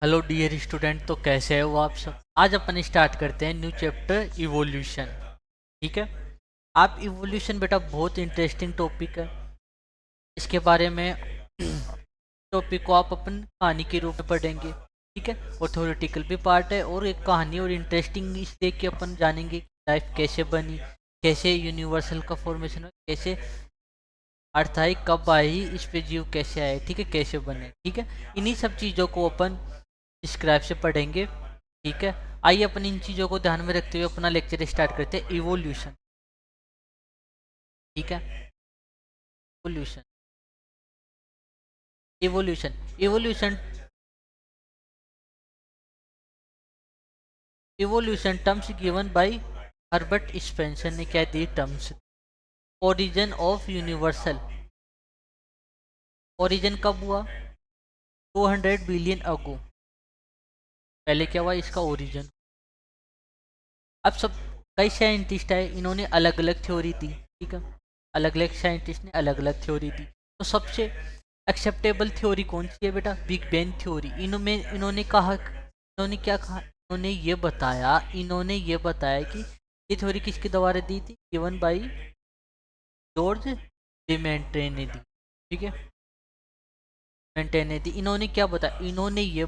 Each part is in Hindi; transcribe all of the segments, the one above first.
हेलो डियर स्टूडेंट, तो कैसे हो आप सब। आज अपन स्टार्ट करते हैं न्यू चैप्टर इवोल्यूशन। ठीक है। आप इवोल्यूशन बेटा बहुत इंटरेस्टिंग टॉपिक है। इसके बारे में टॉपिक को आप अपन कहानी के रूप में पढ़ेंगे। ठीक है। और थ्योरेटिकल भी पार्ट है और एक कहानी और इंटरेस्टिंग इसलिए कि अपन जानेंगे लाइफ कैसे बनी, कैसे यूनिवर्सल का फॉर्मेशन हुआ, कैसे अर्थ आई, कब आई, इस पे जीव कैसे आए, ठीक है, कैसे बने। ठीक है। इन्हीं सब चीज़ों को अपन स्क्राइब से पढ़ेंगे। ठीक है। आइए अपन इन चीज़ों को ध्यान में रखते हुए अपना लेक्चर स्टार्ट करते हैं। इवोल्यूशन। ठीक है। Evolution. Evolution. Evolution. Evolution terms given by Herbert Spencer ने क्या दी terms. Origin of universal. Origin कब हुआ? 200 बिलियन अगो। पहले क्या हुआ इसका ओरिजिन। अब सब कई साइंटिस्ट आए, इन्होंने अलग अलग थ्योरी दी। ठीक है। अलग अलग साइंटिस्ट ने अलग अलग थ्योरी दी। तो सबसे एक्सेप्टेबल थ्योरी कौन सी है बेटा? Big bang theory. इन्होंने कहा, इन्होंने क्या कहा, इन्होंने ये बताया कि ये थ्योरी किसके द्वारा दी थी? गिवन बाई जॉर्ज डिमेंट्रे ने दी। ठीक है। मेंटेन ने दी। इन्होंने क्या बताया? इन्होंने ये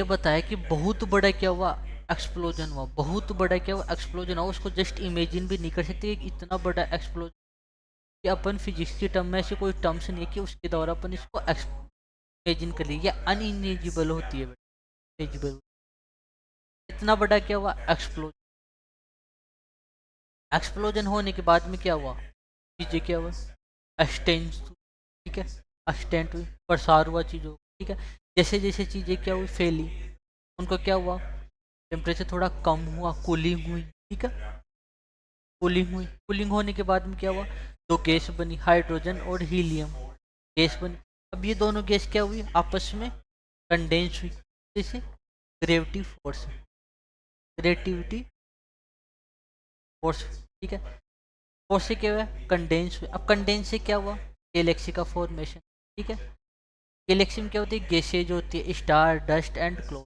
बताया कि बहुत बड़ा क्या हुआ, एक्सप्लोजन हुआ। बहुत बड़ा क्या हुआ, एक्सप्लोजन हुआ। उसको जस्ट इमेजिन भी नहीं कर सकते कि इतना बड़ा एक्सप्लोजन। कि अपन फिजिक्स की टर्म में ऐसे कोई टर्म्स नहीं है कि उसके द्वारा अपन इसको इमेजिन कर लीजिए। अनइमेजिबल होती है बेटा, इमेजिबल। इतना बड़ा क्या हुआ, एक्सप्लोजन। एक्सप्लोजन होने के बाद में क्या हुआ, चीजें क्या हुआ, एक्सटेंड। ठीक है। एक्सटेंड हुई, प्रसार हुआ चीजों का। ठीक है। जैसे जैसे चीजें क्या हुई, फैली, उनको क्या हुआ, टेम्परेचर थोड़ा कम हुआ, कूलिंग हुई। ठीक है। कूलिंग हुई, कूलिंग होने के बाद में क्या हुआ, दो गैस बनी, हाइड्रोजन और हीलियम गैस बनी। अब ये दोनों गैस क्या हुई, आपस में कंडेंस हुई। जैसे ग्रेविटी फोर्स, ग्रेविटी फोर्स। ठीक है। फोर्स से क्या हुआ, कंडेंस हुआ। अब कंडेंस से क्या हुआ, गैलेक्सी का फॉर्मेशन। ठीक है। गैलेक्सी में क्या होती है, गैसेज होती है, स्टार, डस्ट एंड क्लाउड।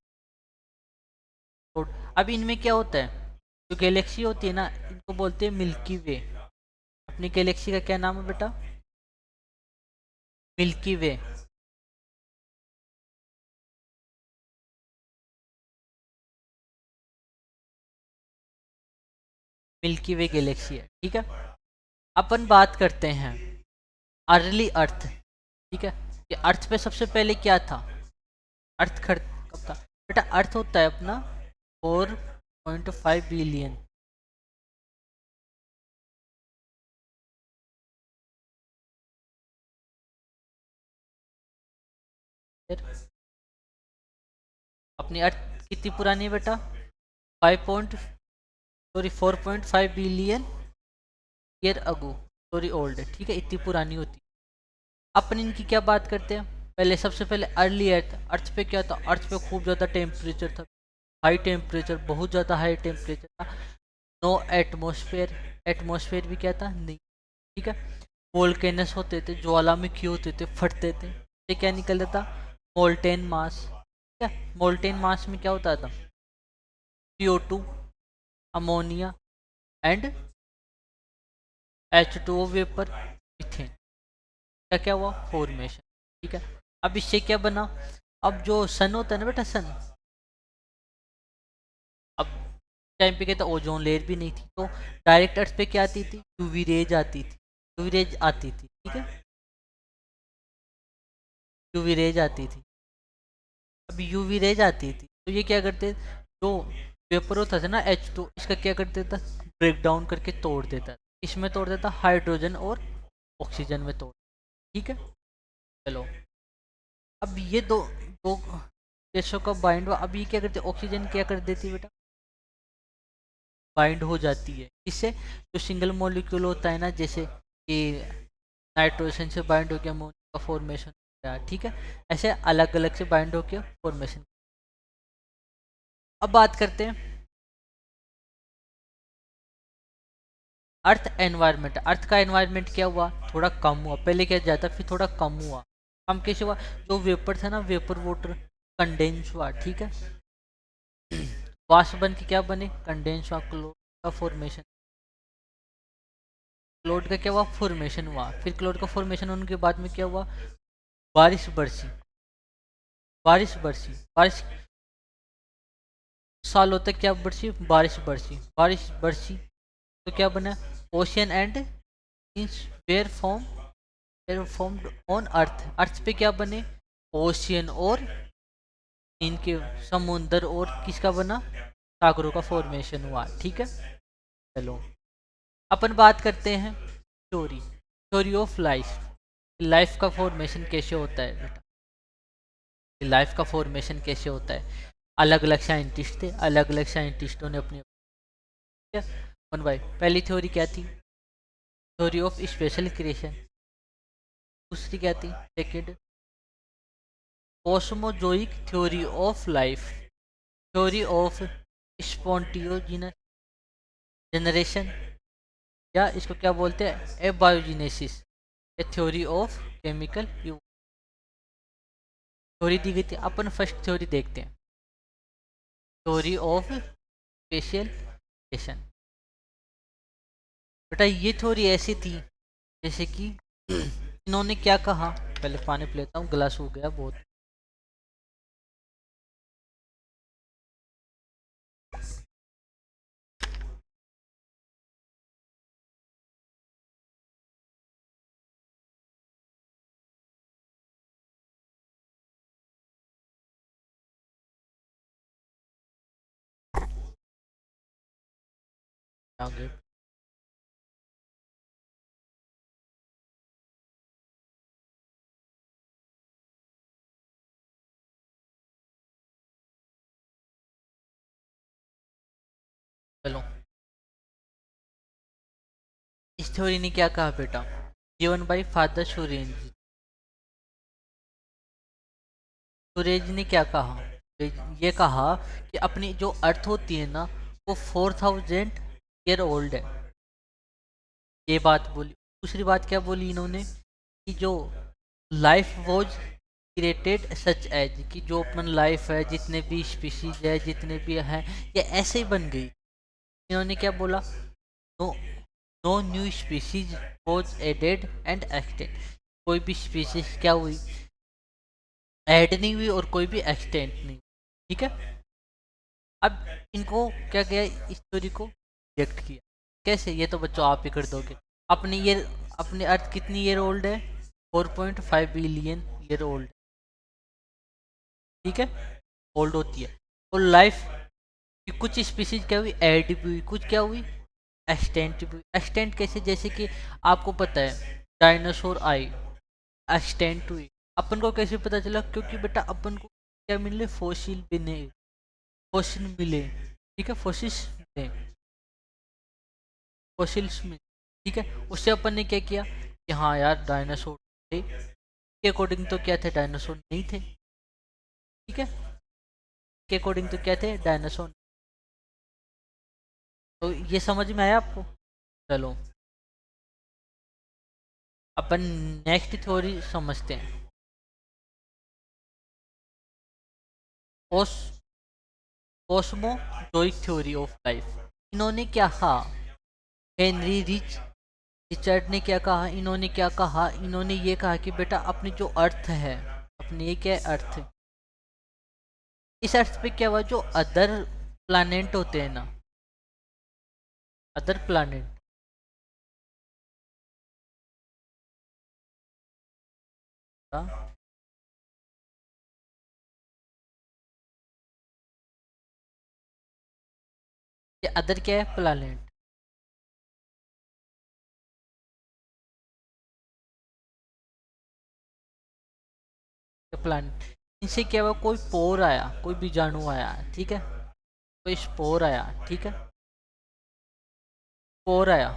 अब इनमें क्या होता है, जो गैलेक्सी होती है ना, इनको बोलते हैं मिल्की वे। अपनी गैलेक्सी का क्या नाम है बेटा? मिल्की वे। मिल्की वे गैलेक्सी है। ठीक है। अपन बात करते हैं अर्ली अर्थ। ठीक है। कि अर्थ पे सबसे पहले क्या था, अर्थ कब था बेटा? अर्थ होता है अपना 4.5 बिलियन। अपनी अर्थ कितनी पुरानी है बेटा? 4.5 billion year ago, sorry old. ठीक है। इतनी पुरानी होती है। अपन इनकी क्या बात करते हैं, पहले सबसे पहले अर्ली अर्थ। अर्थ पे क्या था, अर्थ पे खूब ज़्यादा टेम्परेचर था, हाई टेम्परेचर, बहुत ज़्यादा हाई टेम्परेचर था। नो एटमोसफेयर, एटमोसफेयर भी क्या था, नहीं। ठीक है। वोल्केनस होते थे, ज्वालामुखी होते थे, फटते थे, ये क्या निकलता था, मोल्टेन मास। ठीक है। मोल्टेन मास में क्या होता था, CO2, ammonia and H2O vapour, methane का क्या हुआ, फॉर्मेशन। ठीक है। अब इससे क्या बना, अब जो सन होता है ना बेटा, सन, अब टाइम पे क्या था, ओजोन लेयर भी नहीं थी, तो डायरेक्ट अर्थ पे क्या आती थी, यूवी रेज आती थी। यूवी रेज आती थी। ठीक है। यूवी रेज आती थी। अब यूवी रेज आती थी तो ये क्या करते, जो वेपर होता था ना H2, इसका क्या करते था, ब्रेक डाउन करके तोड़ देता था। इसमें तोड़ देता हाइड्रोजन और ऑक्सीजन में तोड़। ठीक है। चलो, अब ये दो दो गैसों का बाइंड हुआ। अब ये क्या करते, ऑक्सीजन क्या कर देती है बेटा, बाइंड हो जाती है। इससे जो सिंगल मॉलिक्यूल होता है ना, जैसे कि नाइट्रोजन से बाइंड होकर अमोनिया का फॉर्मेशन होता है। ठीक है। ऐसे अलग अलग से बाइंड होकर फॉर्मेशन। अब बात करते हैं अर्थ एनवायरनमेंट। अर्थ का एनवायरनमेंट क्या हुआ, थोड़ा कम हुआ। पहले क्या जाता, फिर थोड़ा कम हुआ। काम कैसे हुआ, जो वेपर था ना, वेपर वाटर कंडेंस हुआ, ठीक है। वाष्प बन के क्या बने, कंडेंस हुआ, क्लोड का फॉर्मेशन, क्लोड का क्या हुआ, फॉर्मेशन हुआ। फिर क्लोड का फॉर्मेशन होने के बाद में क्या हुआ, बारिश बरसी, बारिश बरसी, बारिश सालों तक क्या बरसी, बारिश बरसी, बारिश बरसी, तो क्या बना, ocean and were form, were formed on earth, earth पे क्या बने, ओशियन और इनके समुंदर, और किसका बना, सागरों का फॉर्मेशन हुआ, ठीक है। चलो अपन बात करते हैं theory, theory of life, life का फॉर्मेशन कैसे होता है बेटा, लाइफ का फॉर्मेशन कैसे होता है। अलग अलग साइंटिस्ट थे, अलग अलग साइंटिस्टों ने अपनी, वन बाय, पहली थ्योरी क्या थी, थ्योरी ऑफ स्पेशल क्रिएशन, दूसरी क्या थी, second cosmozoic theory of life, theory of spontaneous generation, या इसको क्या बोलते हैं, abiogenesis, theory of chemical, theory दी गई थी। अपन फर्स्ट थ्योरी देखते हैं, थ्योरी ऑफ स्पेशल क्रिएशन। बेटा ये थ्योरी ऐसी थी जैसे कि इन्होंने क्या कहा, पहले पानी पी लेता हूँ, गिलास हो गया बहुत। आगे चलो, इस थ्योरी ने क्या कहा बेटा, given by father Surendra, Suresh ने क्या कहा, ये कहा कि अपनी जो अर्थ होती है ना, वो 4000 ईयर ओल्ड है, ये बात बोली। दूसरी बात क्या बोली इन्होंने, कि जो life was created such as, कि जो अपन लाइफ है, जितने भी स्पीशीज है, जितने भी हैं, ये ऐसे ही बन गई। इन्होंने क्या बोला, no, no new species was added and extend, कोई भी स्पीशीज क्या हुई, ऐड नहीं हुई, और कोई भी एक्सटेंड नहीं, ठीक है। अब इनको क्या किया, इस स्टोरी को रिजेक्ट किया, कैसे, ये तो बच्चों आप ही कर दोगे। अपनी ये, अपनी अर्थ कितनी ईयर ओल्ड है, 4.5 बिलियन ईयर ओल्ड, ठीक है, ओल्ड होती है। और लाइफ की कुछ स्पीसीज क्या हुई, ऐड भी हुई, कुछ क्या हुई, एक्सटेंट भी हुई। एक्सटेंट कैसे, जैसे कि आपको पता है डायनासोर आई, एक्सटेंट हुई, अपन को कैसे पता चला, क्योंकि बेटा अपन को क्या मिले, फॉसिल मिले, फॉसिल मिले, ठीक है, फॉसिल्स मिले, फॉसिल्स में, ठीक है। उससे अपन ने क्या किया कि हाँ यार डायनासोर थे, के अकॉर्डिंग तो क्या थे, डायनासोर नहीं थे, ठीक है, के अकॉर्डिंग तो क्या थे, डायनासोर। तो ये समझ में आया आपको। चलो अपन नेक्स्ट थ्योरी समझते हैं, ओस कॉस्मोजोइक थ्योरी ऑफ लाइफ। इन्होंने क्या कहा, हेनरी रिचर्ड ने क्या कहा, इन्होंने क्या कहा, इन्होंने ये कहा कि बेटा अपनी जो अर्थ है, अपनी ये क्या है, अर्थ, इस अर्थ पे क्या हुआ, जो अदर प्लानेट होते हैं ना, अदर प्लानेट, ये अदर क्या है, प्लानेट, प्लानेट, इनसे क्या हुआ, कोई पोर आया, कोई बीजाणु आया, ठीक है, कोई स्पोर आया, ठीक है, पोर आया,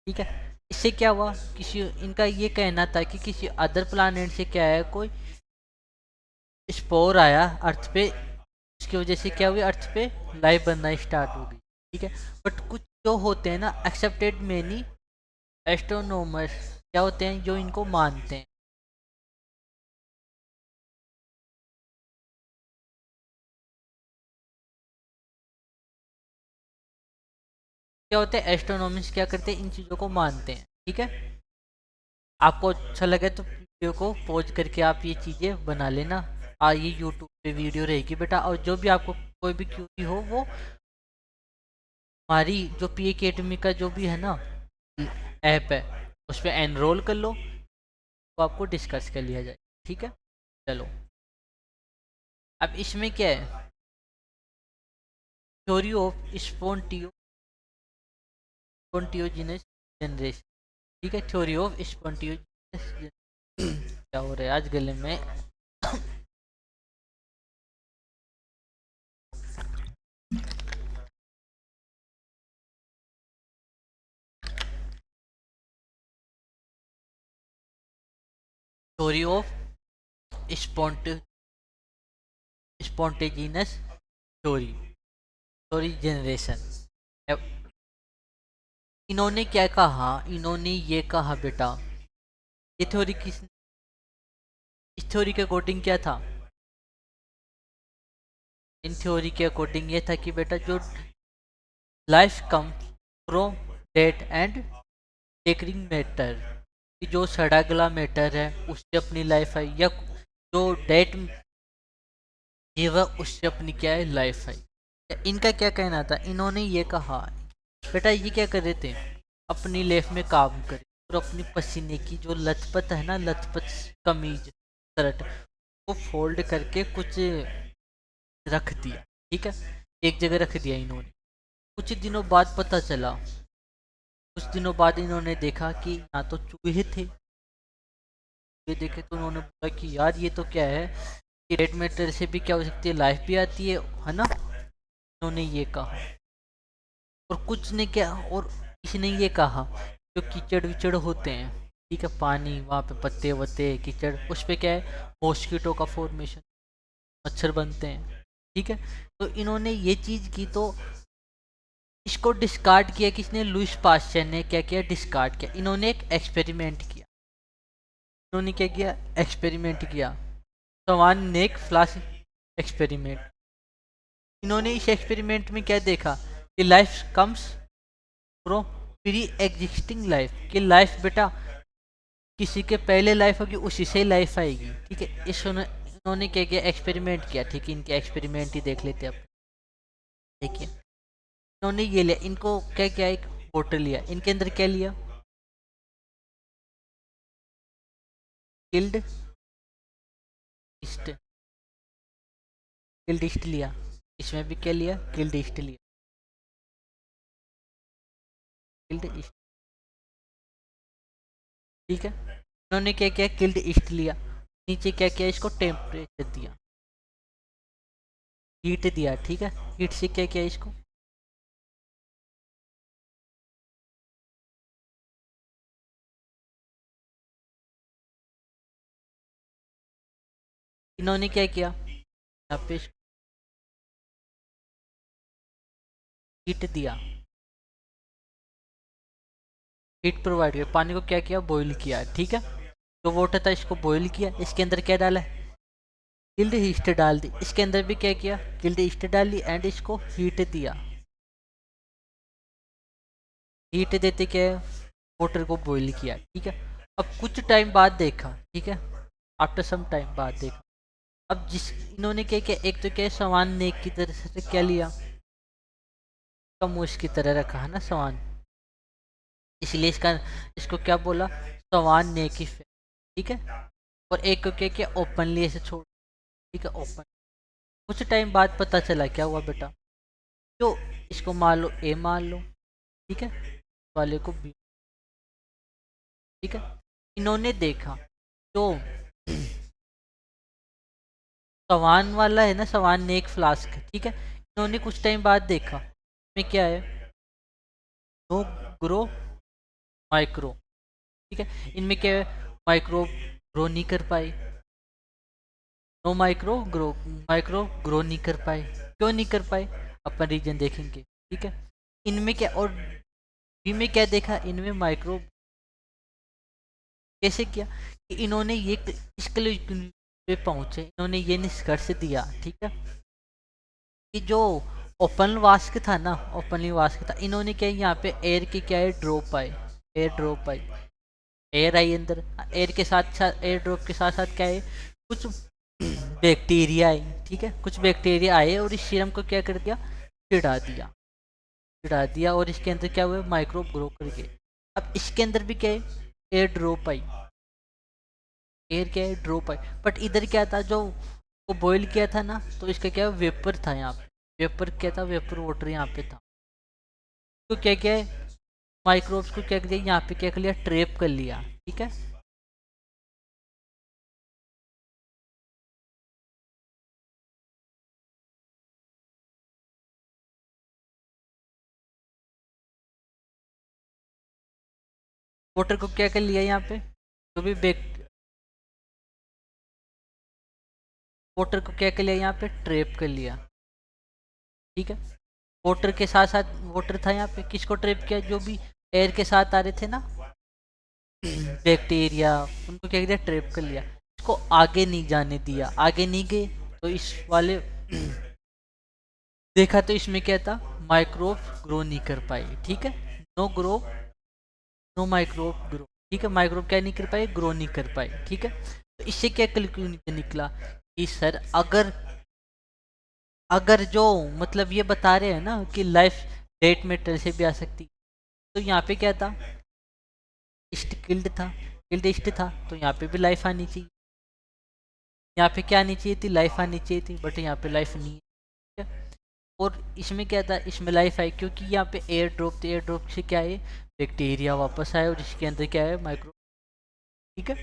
ठीक है। इससे क्या हुआ, किसी, इनका ये कहना था कि किसी अदर प्लानेट से क्या है, कोई स्पोर आया अर्थ पे, उसकी वजह से क्या हुई, अर्थ पे लाइफ बनना स्टार्ट हो गई, ठीक है। बट कुछ जो होते हैं ना, एक्सेप्टेड मेनी एस्ट्रोनोमर्स, क्या होते हैं, जो इनको मानते हैं, क्या होते हैं, एस्ट्रोनॉमिस्ट क्या करते हैं, इन चीज़ों को मानते हैं। ठीक है, आपको अच्छा लगे तो वीडियो को पॉज करके आप ये चीज़ें बना लेना। ये यूट्यूब पे वीडियो रहेगी बेटा, और जो भी आपको कोई भी क्यूरी हो वो हमारी जो पी एकेडमी का जो भी है ना ऐप है उस पर एनरोल कर लो, तो आपको डिस्कस कर लिया जाए। ठीक है, चलो अब इसमें क्या है, थ्योरी ऑफ स्पॉन्टियोजिनस जनरेशन। ठीक है, थ्योरी ऑफ स्पॉन्टियोजिनस क्या हो रहा है आज गले में theory of spontaneous theory, theory generation. इन्होंने क्या कहा, इन्होंने ये कहा बेटा, ये थ्योरी किस, इस थ्योरी के अकॉर्डिंग क्या था, इन थ्योरी के अकॉर्डिंग ये था कि बेटा जो life come from dead and decaying matter, कि जो सड़ा गला मैटर है उससे अपनी लाइफ है, या जो डेट जीवा उससे अपनी क्या है लाइफ है। इनका क्या कहना था, इन्होंने ये कहा बेटा ये क्या कर रहे थे, अपनी लाइफ में काम करे और अपनी पसीने की जो लथपथ है ना, लथपथ कमीज शर्ट वो फोल्ड करके कुछ रख दिया। ठीक है, एक जगह रख दिया इन्होंने। कुछ दिनों बाद पता चला, कुछ दिनों बाद इन्होंने देखा कि यहाँ तो चूहे थे। ये देखे तो उन्होंने बोला कि यार ये तो क्या है, कि रेड मैटर से भी क्या हो सकती है, लाइफ भी आती है ना। इन्होंने ये कहा, और कुछ ने क्या, और इसने ये कहा जो कीचड़ विचड़ होते हैं, ठीक है, पानी वहाँ पे पत्ते वत्ते कीचड़, उस पे क्या है, मॉस्किटो का फॉर्मेशन, मच्छर बनते हैं। ठीक है, तो इन्होंने ये चीज़ की, तो इसको डिस्कार्ड किया किसने, लुइस पास्चर ने क्या किया, डिस्कार्ड किया। इन्होंने एक एक्सपेरिमेंट किया, इन्होंने क्या किया, एक्सपेरिमेंट किया, सवान नेक फ्लास एक्सपेरिमेंट। इन्होंने इस एक्सपेरिमेंट में क्या देखा कि life comes from pre existing life, कि लाइफ बेटा किसी के पहले लाइफ होगी उसी से लाइफ आएगी। ठीक है, इन्होंने क्या किया, एक्सपेरिमेंट किया। ठीक है, इनके एक्सपेरिमेंट ही देख लेते हैं अब। देखिए इन्होंने ये लिया, इनको क्या किया, एक बोतल लिया, इनके अंदर क्या लिया, किल्ड ईस्ट, किल्ड ईस्ट लिया। इसमें भी क्या लिया, किल्ड ईस्ट लिया, किल्ड ईस्ट। ठीक है, इन्होंने क्या किया, किल्ड ईस्ट लिया, नीचे क्या किया, इसको टेम्परेचर दिया, हीट दिया। ठीक है, हीट से क्या किया, इसको इन्होंने क्या किया, यहाँ पे हीट दिया, हीट प्रोवाइड किया, पानी को क्या किया, बॉईल किया। ठीक है, जो वाटर था इसको बॉईल किया, इसके अंदर क्या डाला, किल्ड ईस्ट डाल दी, इसके अंदर भी क्या किया, किल्ड ईस्ट डाल दी, एंड इसको हीट दिया। हीट देते क्या है, वाटर को बॉईल किया। ठीक है, अब कुछ टाइम बाद देखा, ठीक है, आफ्टर सम टाइम बाद देखा, अब जिस इन्होंने क्या किया, एक तो क्या है, समान नेक की तरह से क्या लिया, कमोश की तरह रखा है ना समान, इसलिए इसका, इसको क्या बोला, समान नेक इफेक्ट। ठीक है, और एक को क्या किया, ओपनली ऐसे छोड़। ठीक है, ओपन। कुछ टाइम बाद पता चला क्या हुआ बेटा, जो इसको मान लो ए मान लो, ठीक है, वाले को बी। ठीक है, इन्होंने देखा जो सवान वाला है ना, सवान नेक फ्लास्क, ठीक है, इन्होंने कुछ टाइम बाद देखा में क्या है, नो ग्रो माइक्रो। ठीक है, इनमें क्या है, माइक्रो ग्रो नहीं कर पाए, नो माइक्रो ग्रो नहीं कर पाए। क्यों नहीं कर पाए, अपन रीजन देखेंगे। ठीक है, इनमें क्या, और बी में क्या देखा, इनमें माइक्रो कैसे किया, कि इन्होंने ये इसके लिए पे पहुंचे, इन्होंने ये निष्कर्ष दिया। ठीक है, कि जो ओपन वास्क था ना, ओपनली वास्क था। इन्होंने क्या यहाँ पे एयर की क्या है ड्रॉप आई, एयर ड्रॉप आई, एयर आई अंदर। एयर के साथ साथ, एयर ड्रॉप के साथ साथ क्या है, कुछ बैक्टीरिया आई, ठीक है, कुछ बैक्टीरिया आए और इस सीरम को क्या कर दिया, चिढ़ा दिया, चिढ़ा दिया। और इसके अंदर क्या हुआ, माइक्रोब ग्रो करके। अब इसके अंदर भी क्या है, एयर ड्रॉप आई, एयर क्या है ड्रॉप आई। बट इधर क्या था, जो वो बॉईल किया था ना, तो इसका क्या वेपर था यहाँ पे, वेपर क्या था, वेपर वाटर यहाँ पे था। तो क्या क्या है, माइक्रोब्स को क्या किया यहाँ पे, क्या कर लिया, ट्रैप कर लिया, ठीक है। वाटर को क्या कर लिया यहाँ पे, जो भी बैक, वाटर को क्या कर लिया यहाँ पे, ट्रैप कर लिया, ठीक है। वाटर के साथ साथ, वाटर था यहाँ पे, किसको ट्रैप किया, जो भी एयर के साथ आ रहे थे ना बैक्टीरिया, उनको क्या किया, ट्रैप कर लिया। इसको आगे नहीं जाने दिया, आगे नहीं गए तो इस वाले देखा तो इसमें क्या था, माइक्रोब ग्रो नहीं कर पाए, ठीक है। No grow, no microbe grow, ठीक है। माइक्रोब क्या नहीं कर पाए, ग्रो नहीं कर पाए, ठीक है। तो इससे क्या कंक्लूजन निकला कि सर अगर, अगर जो मतलब ये बता रहे हैं ना कि लाइफ डेट मेटल से भी आ सकती, तो यहाँ पे क्या था, ईस्ट किल्ड था, किल्ड ईस्ट था, तो यहाँ पे भी लाइफ आनी चाहिए। यहाँ पे क्या आनी चाहिए थी, लाइफ आनी चाहिए थी, बट यहाँ पे लाइफ नहीं है। और इसमें क्या था, इसमें लाइफ आई क्योंकि यहाँ पे एयर ड्रॉप थे, एयर ड्रॉप से क्या है, बैक्टीरिया वापस आए और इसके अंदर क्या है, माइक्रो, ठीक है।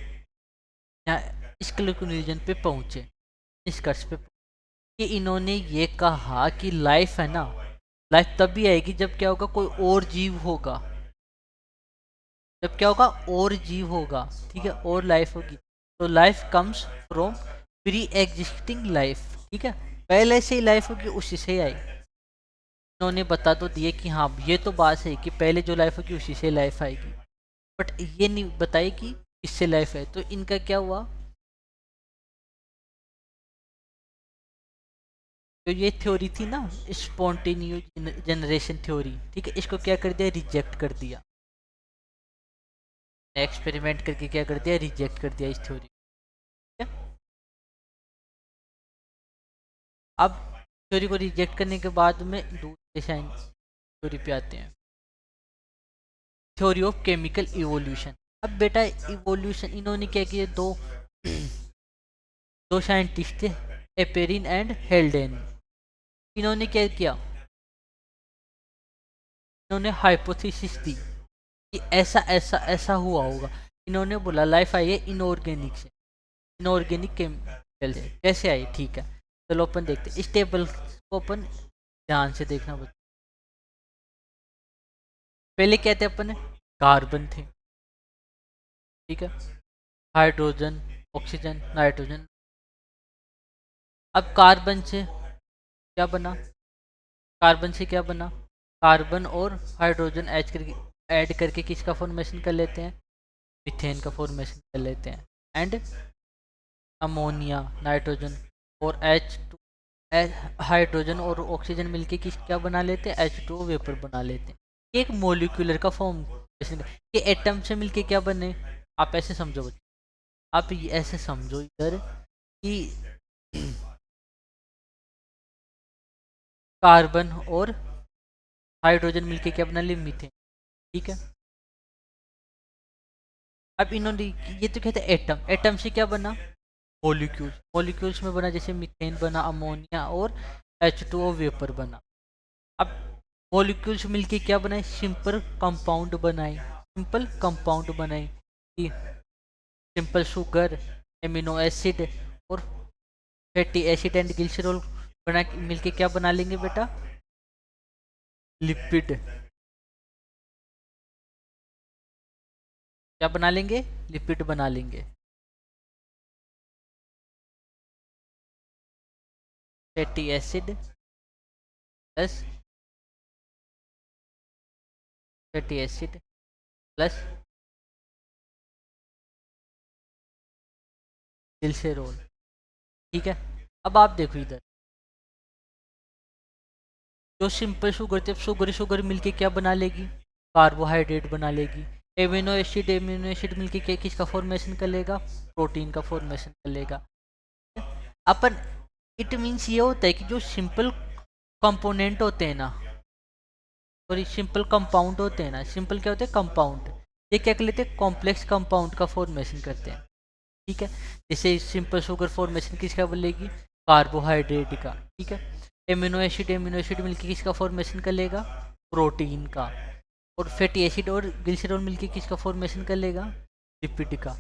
यहाँ इस कंक्लूजन पे पहुंचे, निष्कर्ष पे कि इन्होंने ये कहा कि लाइफ है ना, लाइफ तभी आएगी जब क्या होगा, कोई और जीव होगा, जब क्या होगा, और जीव होगा, ठीक है, और लाइफ होगी। तो life comes from pre existing life, ठीक है, पहले से ही लाइफ होगी, उसी से ही आई। उन्होंने बता तो दिए कि हाँ ये तो बात है कि पहले जो लाइफ होगी उसी से लाइफ आएगी, बट ये नहीं बताई कि इससे लाइफ है। तो इनका क्या हुआ, तो ये थ्योरी थी ना, स्पॉन्टेनियस जनरेशन थ्योरी, ठीक है, इसको क्या कर दिया, रिजेक्ट कर दिया, एक्सपेरिमेंट करके क्या कर दिया, रिजेक्ट कर दिया इस थ्योरी। अब थ्योरी को रिजेक्ट करने के बाद में दूसरे साइंस थ्योरी पे आते हैं, थ्योरी ऑफ केमिकल इवोल्यूशन। अब बेटा इवोल्यूशन इन्होंने क्या किया, दो दो साइंटिस्ट थे, एपेरिन एंड हेल्डेन। इन्होंने क्या किया, इन्होंने हाइपोथेसिस दी कि ऐसा ऐसा ऐसा हुआ होगा। इन्होंने बोला लाइफ आई है इनऑर्गेनिक से, इनऑर्गेनिक केमिकल से कैसे आई, ठीक है। चलो अपन देखते हैं, इस टेबल को अपन ध्यान से देखना बच्चों। पहले क्या थे अपन, कार्बन थे, ठीक है, हाइड्रोजन, ऑक्सीजन, नाइट्रोजन। अब कार्बन से क्या बना, कार्बन से क्या बना, कार्बन और हाइड्रोजन ऐड करके, ऐड करके किसका फॉर्मेशन कर लेते हैं, मीथेन का फॉर्मेशन कर लेते हैं। एंड अमोनिया, नाइट्रोजन और एच टू, हाइड्रोजन और ऑक्सीजन मिलके किस क्या बना लेते हैं, एच टू वेपर बना लेते हैं। ये एक मोलिकुलर का फॉर्म, ये एटम से मिलके क्या बने, आप ऐसे समझो बच्चों, आप ऐसे समझो इधर कि कार्बन और हाइड्रोजन मिलके क्या बना लिए, मीथेन, ठीक है। अब इन्होंने, ये तो कहते हैं एटम, एटम से क्या बना, मॉलिक्यूल्स, मॉलिक्यूल्स में बना जैसे मीथेन बना, अमोनिया और H2O वेपर बना। अब मॉलिक्यूल्स मिलके क्या बनाए, सिंपल कंपाउंड बनाए, सिंपल कंपाउंड बनाए कि सिंपल शुगर, एमिनो एसिड और फैटी एसिड एंड ग्लिसरॉल बना मिलके क्या बना लेंगे बेटा, लिपिड, क्या बना लेंगे, लिपिड बना लेंगे। Fatty acid plus, fatty acid plus glycerol, ठीक है। अब आप देखो इधर, जो सिंपल शुगर थे, शुगर शुगर मिलके क्या बना लेगी, कार्बोहाइड्रेट बना लेगी। एमिनो एसिड मिलके किसका फॉर्मेशन कर लेगा, प्रोटीन का फॉर्मेशन कर लेगा। अपन इट मीन्स ये होता है कि जो सिंपल कंपोनेंट होते हैं ना, सॉरी सिंपल कंपाउंड होते हैं ना, सिंपल क्या होते हैं, कंपाउंड, ये क्या कर लेते हैं, कॉम्प्लेक्स कंपाउंड का फॉर्मेशन करते हैं। ठीक है, जैसे सिंपल शुगर फॉर्मेशन किसका बनेगी, कार्बोहाइड्रेट का। ठीक है, एमिनो एसिड मिलके किसका फॉर्मेशन कर लेगा, प्रोटीन का। और फैटी एसिड और ग्लिसरॉल मिलके किसका फॉर्मेशन कर लेगा, लिपिड का।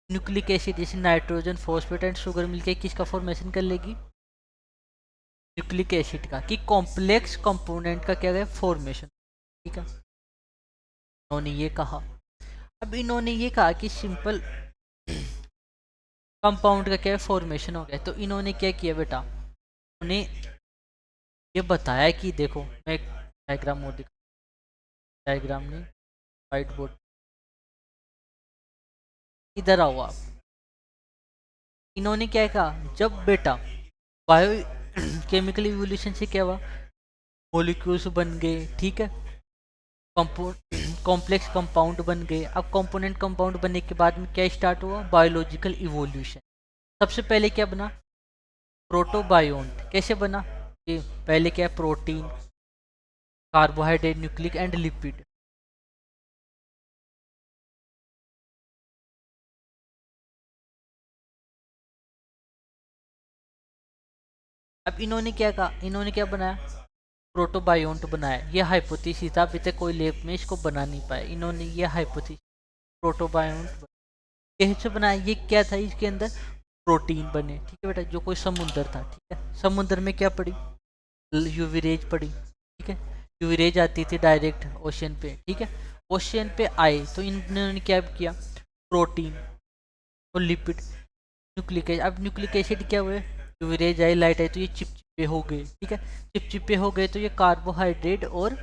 न्यूक्लिक एसिड जैसे नाइट्रोजन फॉस्फेट एंड शुगर मिलके किसका फॉर्मेशन कर लेगी, न्यूक्लिक एसिड का, कि कॉम्प्लेक्स कंपोनेंट का क्या है, फॉर्मेशन। ठीक है, इन्होंने ये कहा। अब इन्होंने ये कहा कि सिंपल कंपाउंड का क्या है, फॉर्मेशन हो गया। तो इन्होंने क्या किया बेटा, उन्हें ये बताया कि देखो, मैं एक डायग्राम और दिखा, डायग्राम नहीं, व्हाइट बोर्ड, इधर आओ आप। इन्होंने क्या कहा, जब बेटा बायो केमिकल इवोल्यूशन से क्या हुआ, मोलिक्यूल्स बन गए। ठीक है, कॉम्प्लेक्स कंपाउंड बन गए। अब कंपोनेंट कंपाउंड बनने के बाद में क्या स्टार्ट हुआ, बायोलॉजिकल इवोल्यूशन। सबसे पहले क्या बना, प्रोटोबायोन्ट। कैसे बना, कि पहले क्या है, protein, carbohydrate, nucleic and lipid. अब इन्होंने क्या कहा, इन्होंने क्या बनाया, प्रोटोबायोन्ट बनाया। ये हाइपोथेसिस था, अभी तक कोई लैब में इसको बना नहीं पाया। इन्होंने ये हाइपोथेसिस प्रोटोबायोन्ट कैसे बनाया, ये क्या था, इसके अंदर प्रोटीन बने। ठीक है बेटा, जो कोई समुद्र था, ठीक है, समुद्र में क्या पड़ी, यूवी रेज पड़ी। ठीक है, यूवी रेज आती थी डायरेक्ट ओशियन पे। ठीक है, ओशियन पे आए तो इन्होंने क्या किया, प्रोटीन और लिपिड, न्यूक्लिक एसिड। अब न्यूक्लिक एसिड क्या हुए, यूवी रेज आई, लाइट आई, तो ये चिपचिपे हो गए। ठीक है, चिपचिपे हो गए तो ये कार्बोहाइड्रेट और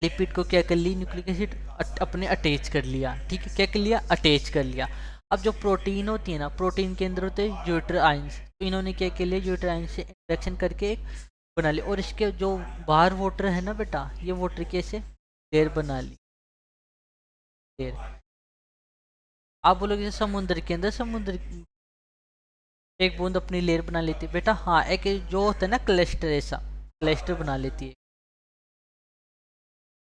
लिपिड को क्या कर ली, न्यूक्लिक एसिड अपने अटैच कर लिया। ठीक है, क्या कर लिया, अटैच कर लिया। अब जो प्रोटीन होती है ना, प्रोटीन के अंदर होते हैं ज्यूटर आयंस, तो इन्होंने क्या कर लिया, ज्यूटर आयंस से इंटरेक्शन करके एक बना लिया। और इसके जो बाहर वाटर है ना बेटा, ये वाटर कैसे लेयर बना ली, लेयर। आप बोलोगे जैसे समुद्र के अंदर, समुद्र एक बूंद अपनी लेयर बना लेती है बेटा। हाँ, एक जो होता है ना क्लस्टर, ऐसा क्लस्टर बना लेती है,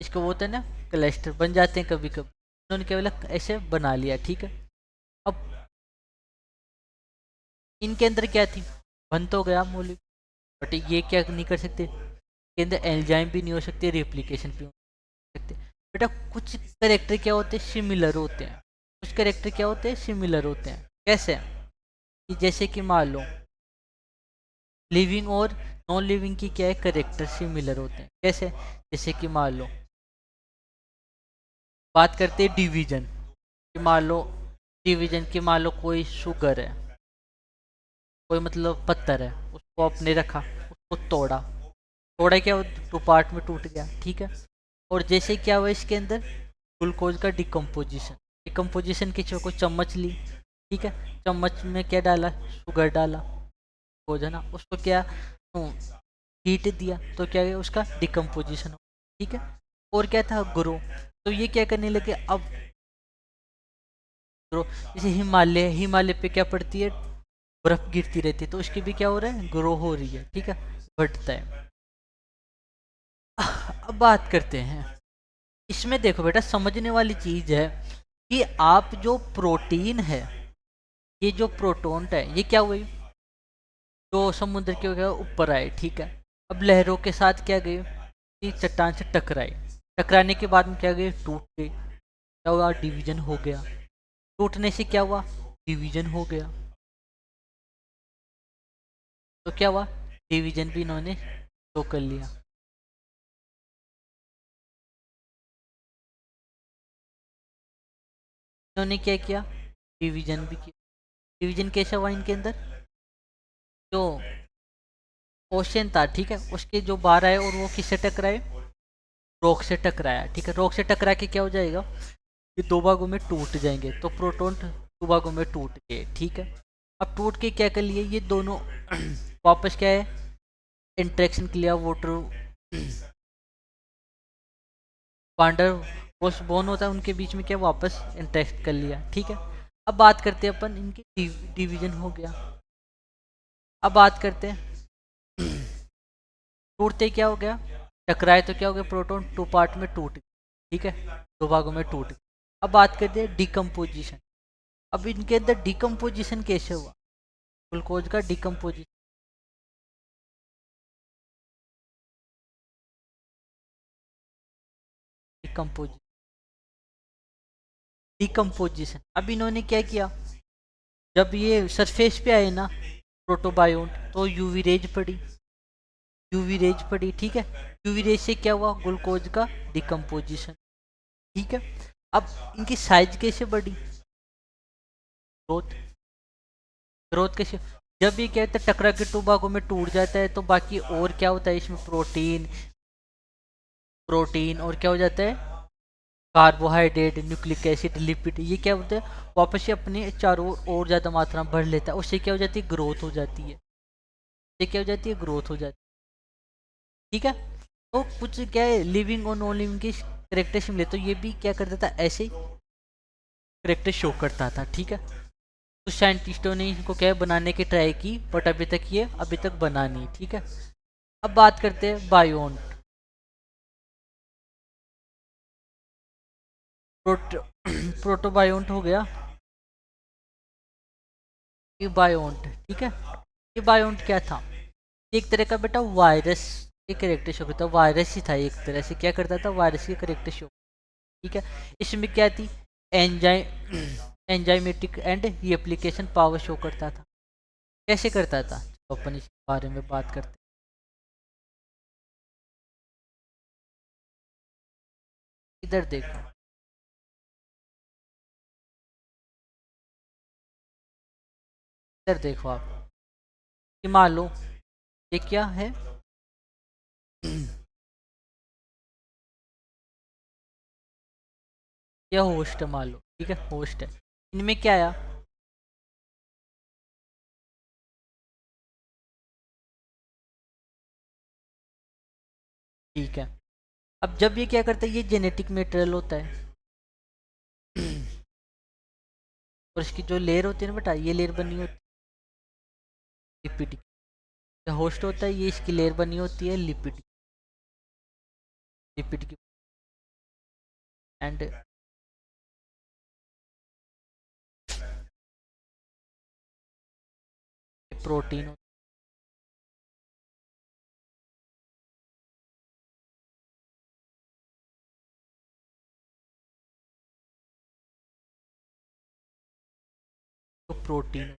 इसको वो होता है ना, क्लस्टर बन जाते हैं कभी कभी। उन्होंने क्या बोला, ऐसे बना लिया। ठीक है, अब इनके अंदर क्या थी, बन तो गया मौलिक, बट ये क्या नहीं कर सकते, इसके अंदर एंजाइम भी नहीं हो सकते, रेप्लिकेशन भी नहीं हो सकते। बेटा कुछ करेक्टर क्या होते हैं, सिमिलर होते हैं। कुछ करेक्टर क्या होते हैं, सिमिलर होते हैं। कैसे, कि जैसे कि मान लो लिविंग और नॉन लिविंग की क्या है, करेक्टर सिमिलर होते हैं। कैसे, जैसे कि मान लो बात करते हैं डिवीजन कि मान लो, डिवीजन की मान लो कोई शुगर है, कोई मतलब पत्थर है, उसको आपने रखा, उसको तोड़ा, तोड़ा क्या, टू पार्ट में टूट गया। ठीक है, और जैसे क्या हुआ इसके अंदर, ग्लूकोज का डिकम्पोजिशन, डिकम्पोजिशन की कोई चम्मच ली। ठीक है, चम्मच में क्या डाला, शुगर डाला, ग्लूकोज है ना, उसको क्या हीट दिया, तो क्या है, उसका डिकम्पोजिशन हो। ठीक है, और क्या था, ग्रो। तो ये क्या करने लगे अब, ग्रो। जैसे हिमालय, हिमालय पे क्या पड़ती है, बर्फ गिरती रहती है, तो उसकी भी क्या हो रहा है, ग्रो हो रही है। ठीक है, बढ़ता है। अब बात करते हैं, इसमें देखो बेटा, समझने वाली चीज है कि आप जो प्रोटीन है, ये जो प्रोटोन है, ये क्या हुई, जो समुद्र के क्या ऊपर आए। ठीक है, अब लहरों के साथ क्या गए, कि चट्टान से टकराए, टकराने के बाद में क्या गए, टूट गए, क्या हुआ, डिवीजन हो गया। टूटने से क्या हुआ, डिवीजन हो गया। तो क्या हुआ, डिवीजन भी इन्होंने शो कर लिया। इन्होंने क्या किया, डिवीजन भी किया। डिवीजन कैसा हुआ इनके अंदर, जो ओशन था, ठीक है, उसके जो बाहर आए और वो किससे टकराए, रॉक से टकराया। ठीक है, रॉक से टकरा के क्या हो जाएगा, ये दो भागों में टूट जाएंगे, तो प्रोटॉन दो भागों में टूट गए। ठीक है, अब टूट के क्या कर लिए ये दोनों वापस क्या है, इंटरेक्शन के लिए वाटर वांडर वॉश बोन होता है, उनके बीच में क्या वापस इंटरेक्ट कर लिया, ठीक है। अब बात करते हैं अपन इनके डिवीजन हो गया। अब बात करते हैं टूटते क्या हो गया, टकराए तो क्या हो गया, प्रोटॉन टू पार्ट में टूट गया, ठीक है, दो भागों में टूट गया। अब बात करते हैं डिकम्पोजिशन। अब इनके अंदर डिकम्पोजिशन कैसे हुआ, ग्लूकोज का डिकम्पोजिशन। डिकम्पोजिशन डिकम्पोजिशन अब इन्होंने क्या किया, जब ये सरफेस पे आए ना प्रोटोबायोन्ट, तो यूवी रेज पड़ी, यूवी रेज पड़ी, ठीक है। यूवी रेज से क्या हुआ, ग्लूकोज का डिकम्पोजिशन, ठीक है। अब इनकी साइज कैसे बढ़ी, ग्रोथ, ग्रोथ कैसे, जब ये क्या होता है टकरा के टू भागों में टूट जाता है, तो बाकी और क्या होता है इसमें, प्रोटीन, प्रोटीन और क्या हो जाता है, कार्बोहाइड्रेट, न्यूक्लिक एसिड, लिपिड, ये क्या होता है वापस से अपने चारों और ज़्यादा मात्रा में बढ़ लेता है, उससे क्या हो जाती है, ग्रोथ हो जाती है, ये क्या हो जाती है, ग्रोथ हो जाती है, ठीक है। तो कुछ क्या है लिविंग और नॉन लिविंग की करेक्टरिस्टिक मिले, तो ये भी क्या करता था, ऐसे करेक्टर शो करता था, ठीक है। तो साइंटिस्टों ने इनको क्या है बनाने की ट्राई की, बट अभी तक बना नहीं, ठीक है। अब बात करते हैं बायोन, प्रोटो प्रोटोबायोन्ट हो गया, ये बायोन्ट, ठीक है। ये बायोन्ट क्या था, एक तरह का बेटा वायरस के करेक्टर शो करता, वायरस ही था एक तरह से, क्या करता था, वायरस के करेक्टर शो, ठीक है। इसमें क्या थी, enzyme enzymatic and replication power show करता था, कैसे करता था, तो अपन इस बारे में बात करते हैं। इधर देखो, इधर देखो आप, ये मान लो ये क्या है ये होस्ट है, मान लो, ठीक है, होस्ट है, इनमें क्या आया, ठीक है। अब जब ये क्या करता है, ये जेनेटिक मटेरियल होता है और इसकी जो लेयर होती है ना बेटा, ये लेयर बनी होती है लिपिड की, जो होस्ट होता है ये इसकी लेयर बनी होती है लिपिड, लिपिड की, एंड प्रोटीन, तो प्रोटीन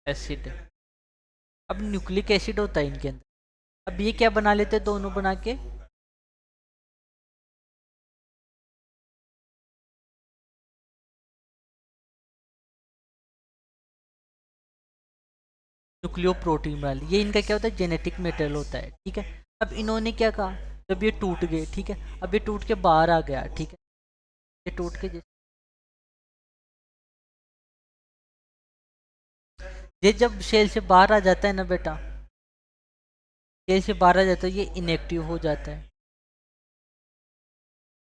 एसिड, अब न्यूक्लिक एसिड होता है इनके अंदर, अब ये क्या बना लेते हैं दोनों बना के, न्यूक्लियो प्रोटीन बना लिए, ये इनका क्या होता है, जेनेटिक मटेरियल होता है, ठीक है। अब इन्होंने क्या कहा, जब ये टूट गए, ठीक है, अब ये टूट के बाहर आ गया, ठीक है, ये टूट के ये जब सेल से बाहर आ जाता है ना बेटा, सेल से बाहर आ जाता है, ये इनएक्टिव हो जाता है,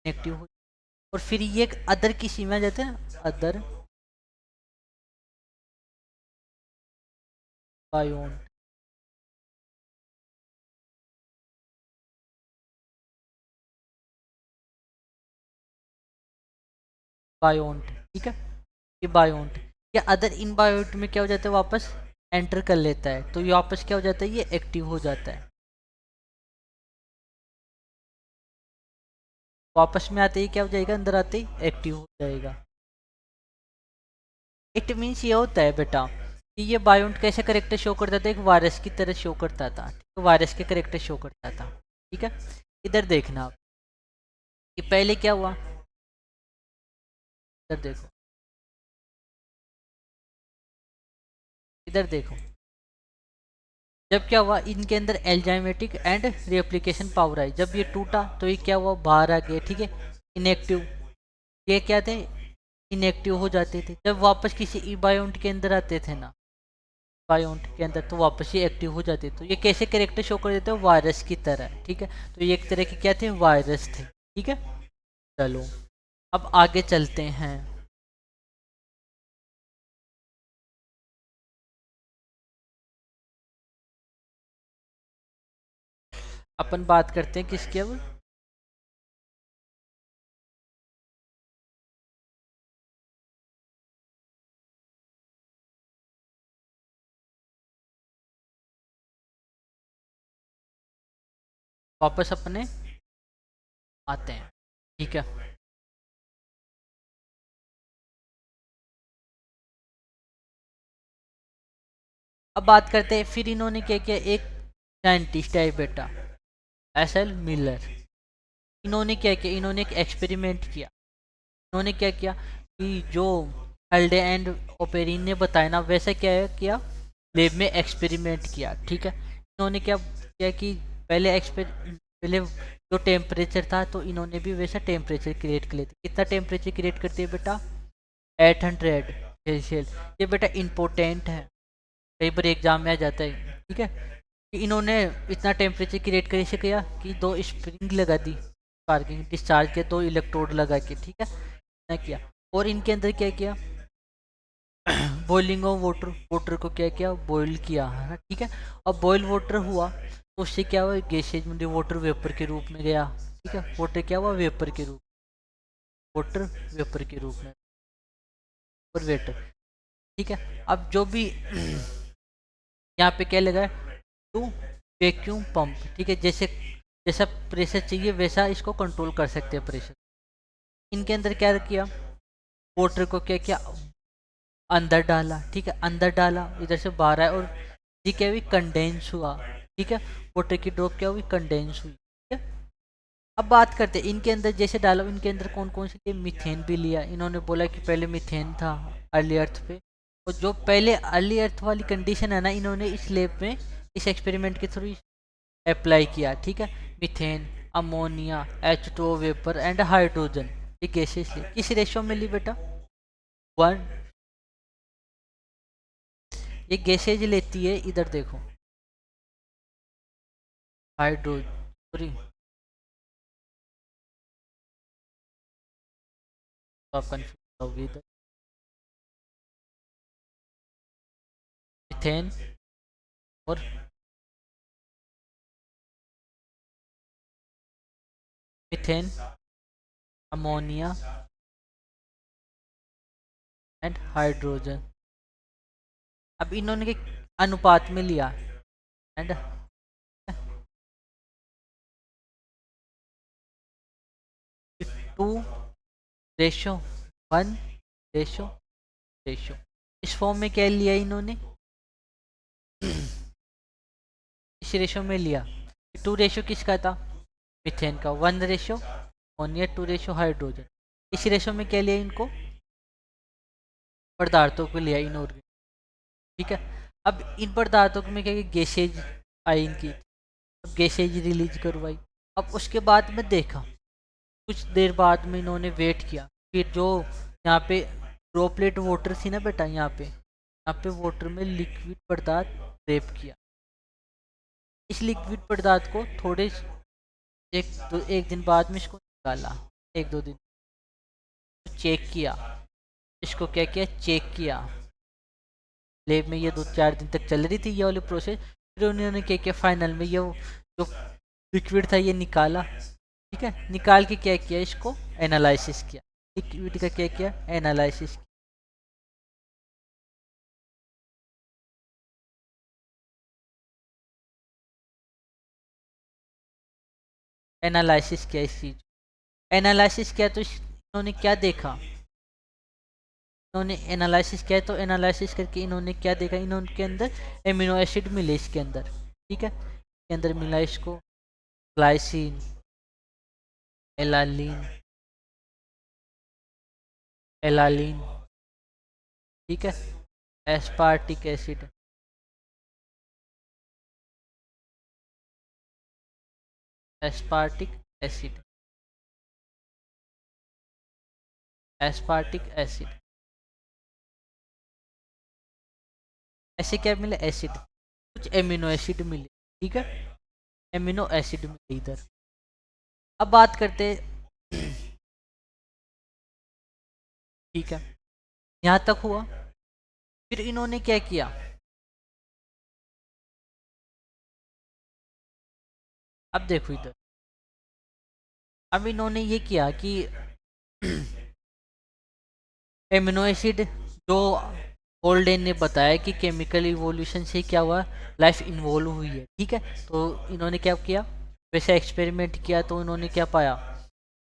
इनएक्टिव हो, और फिर ये एक अदर की सीमा जाते हैं ना, अदर बायोन, बायोन्ट, ठीक है, ये बायोन्ट, या अदर इन बायोट में क्या हो जाता है, वापस एंटर कर लेता है, तो ये वापस क्या हो जाता है, ये एक्टिव हो जाता है, वापस में आते ही क्या हो जाएगा, अंदर आते ही एक्टिव हो जाएगा। इट मीन्स ये होता है बेटा कि ये बायोन्ट कैसे करेक्टर शो करता था, एक वायरस की तरह शो करता था, तो वायरस के करेक्टर शो करता था, ठीक है। इधर देखना आप, ये पहले क्या हुआ, इधर देखो, इधर देखो, जब क्या हुआ, इनके अंदर एल्जाइमेटिक एंड रिएप्लिकेशन पावर आई, जब ये टूटा तो ये क्या हुआ, बाहर आ गया, ठीक है, इनएक्टिव, ये क्या थे, इनएक्टिव हो जाते थे। जब वापस किसी बायोन्ट के अंदर आते थे ना, बायोन्ट के अंदर, तो वापस ये एक्टिव हो जाते। तो ये कैसे कैरेक्टर शो कर देते हैं, वायरस की तरह, ठीक है। तो ये एक तरह के क्या थे, वायरस थे, ठीक है। चलो अब आगे चलते हैं। अपन बात करते हैं किसकी अब, वापस अपने आते हैं, ठीक है। अब बात करते हैं, फिर इन्होंने क्या किया, एक साइंटिस्ट है बेटा, एस एल मिलर। इन्होंने क्या किया, इन्होंने एक एक्सपेरिमेंट किया। इन्होंने क्या किया कि जो हल्डे एंड ओपेरिन ने बताया ना, वैसा क्या है किया, लैब में एक्सपेरिमेंट किया, ठीक है। इन्होंने क्या किया कि पहले जो टेम्परेचर था, तो इन्होंने भी वैसा टेम्परेचर क्रिएट कर लिया। कितना टेम्परेचर क्रिएट करती है बेटा, 800 सेल्सियस। ये बेटा इम्पोर्टेंट है, कई बार एग्जाम में आ जाता है, ठीक है। कि इन्होंने इतना टेम्परेचर क्रिएट कैसे किया कि दो स्प्रिंग लगा दी, पार्किंग डिस्चार्ज के दो इलेक्ट्रोड लगा के, ठीक है ना किया। और इनके अंदर क्या किया, बॉइलिंग ऑफ वाटर, वाटर को क्या किया, बॉईल किया, है ना, ठीक है। अब बॉयल वाटर हुआ तो उससे क्या हुआ, गैसेज में वाटर वेपर के रूप में गया, ठीक है। वाटर क्या हुआ, वेपर के रूप, वाटर वेपर के रूप में, और वेटर, ठीक है। अब जो भी यहाँ पे क्या लगा है, टू वैक्यूम पंप, ठीक है। जैसे जैसा प्रेशर चाहिए वैसा इसको कंट्रोल कर सकते हैं प्रेशर। इनके अंदर क्या किया, वाटर को क्या किया, अंदर डाला, ठीक है, अंदर डाला, इधर से बाहर आया, और ये क्या हुई, कंडेंस हुआ, ठीक है। वाटर की ड्रॉप क्या हुई, कंडेंस हुई, ठीक है। अब बात करते हैं इनके अंदर, जैसे डाला इनके अंदर कौन कौन से लिए, मीथेन भी लिया। इन्होंने बोला कि पहले मीथेन था अर्ली अर्थ पे, और जो पहले अर्ली अर्थ वाली कंडीशन है ना, इन्होंने इस लैब में इस एक्सपेरिमेंट के थ्रू अप्लाई किया, ठीक है। Methane, ammonia, H2O vapour and hydrogen, ये गैसेस ली। किस रेशो में ली बेटा, वन। ये गैसेज लेती है, इधर देखो, हाइड्रोजन, सॉरी, तो आप कंफ्यूज होगी इधर, मीथेन और मीथेन, अमोनिया एंड हाइड्रोजन। अब इन्होंने के अनुपात में लिया, एंड 2:1:, इस फॉर्म में क्या लिया इन्होंने, इस रेशो में लिया। 2 रेशो किसका था, मिथेन का, 1 रेशो अमोनिया, 2 रेशो हाइड्रोजन। इस रेशो में क्या लिया इनको, पदार्थों को लिया, इनऑर्गेनिक, ठीक है। अब इन पदार्थों में क्या गैसेज आई इनकी, अब गैसेज रिलीज करवाई। अब उसके बाद में देखा, कुछ देर बाद में इन्होंने वेट किया, फिर जो यहाँ पे ड्रॉपलेट वाटर थी ना बेटा, यहाँ पे वाटर में लिक्विड पदार्थ रेप किया। इस लिक्विड पदार्थ को थोड़े एक दिन बाद में इसको निकाला, 1-2 दिन चेक किया, इसको क्या किया, चेक किया लैब में। ये 2-4 दिन तक चल रही थी ये वाली प्रोसेस। फिर उन्होंने क्या किया, फाइनल में ये जो लिक्विड था ये निकाला, ठीक है। निकाल के क्या किया, इसको एनालिसिस किया, लिक्विड का क्या किया, एनालिसिस, एनालिसिस किया इस चीज, एनालिसिस किया तो इन्होंने क्या देखा, इन्होंने एनालिसिस किया, तो एनालिसिस करके इन्होंने क्या देखा, इन्होंने के अंदर एमिनो एसिड मिले इसके अंदर, ठीक है। इसके अंदर मिला इसको ग्लाइसिन, एलालीन, एलालीन, ठीक है, aspartic acid, aspartic acid, aspartic acid. ऐसे क्या मिले? एसिड, कुछ एमिनो एसिड मिले, ठीक है, एमिनो एसिड मिले इधर। अब बात करते ठीक है, यहाँ तक हुआ। फिर इन्होंने क्या किया, अब देखो इधर, अब इन्होंने ये किया कि एमिनो एसिड, जो होल्डेन ने बताया कि केमिकल इवोल्यूशन से क्या हुआ, लाइफ इन्वॉल्व हुई है, ठीक है। तो इन्होंने क्या किया, वैसे एक्सपेरिमेंट किया, तो इन्होंने क्या पाया,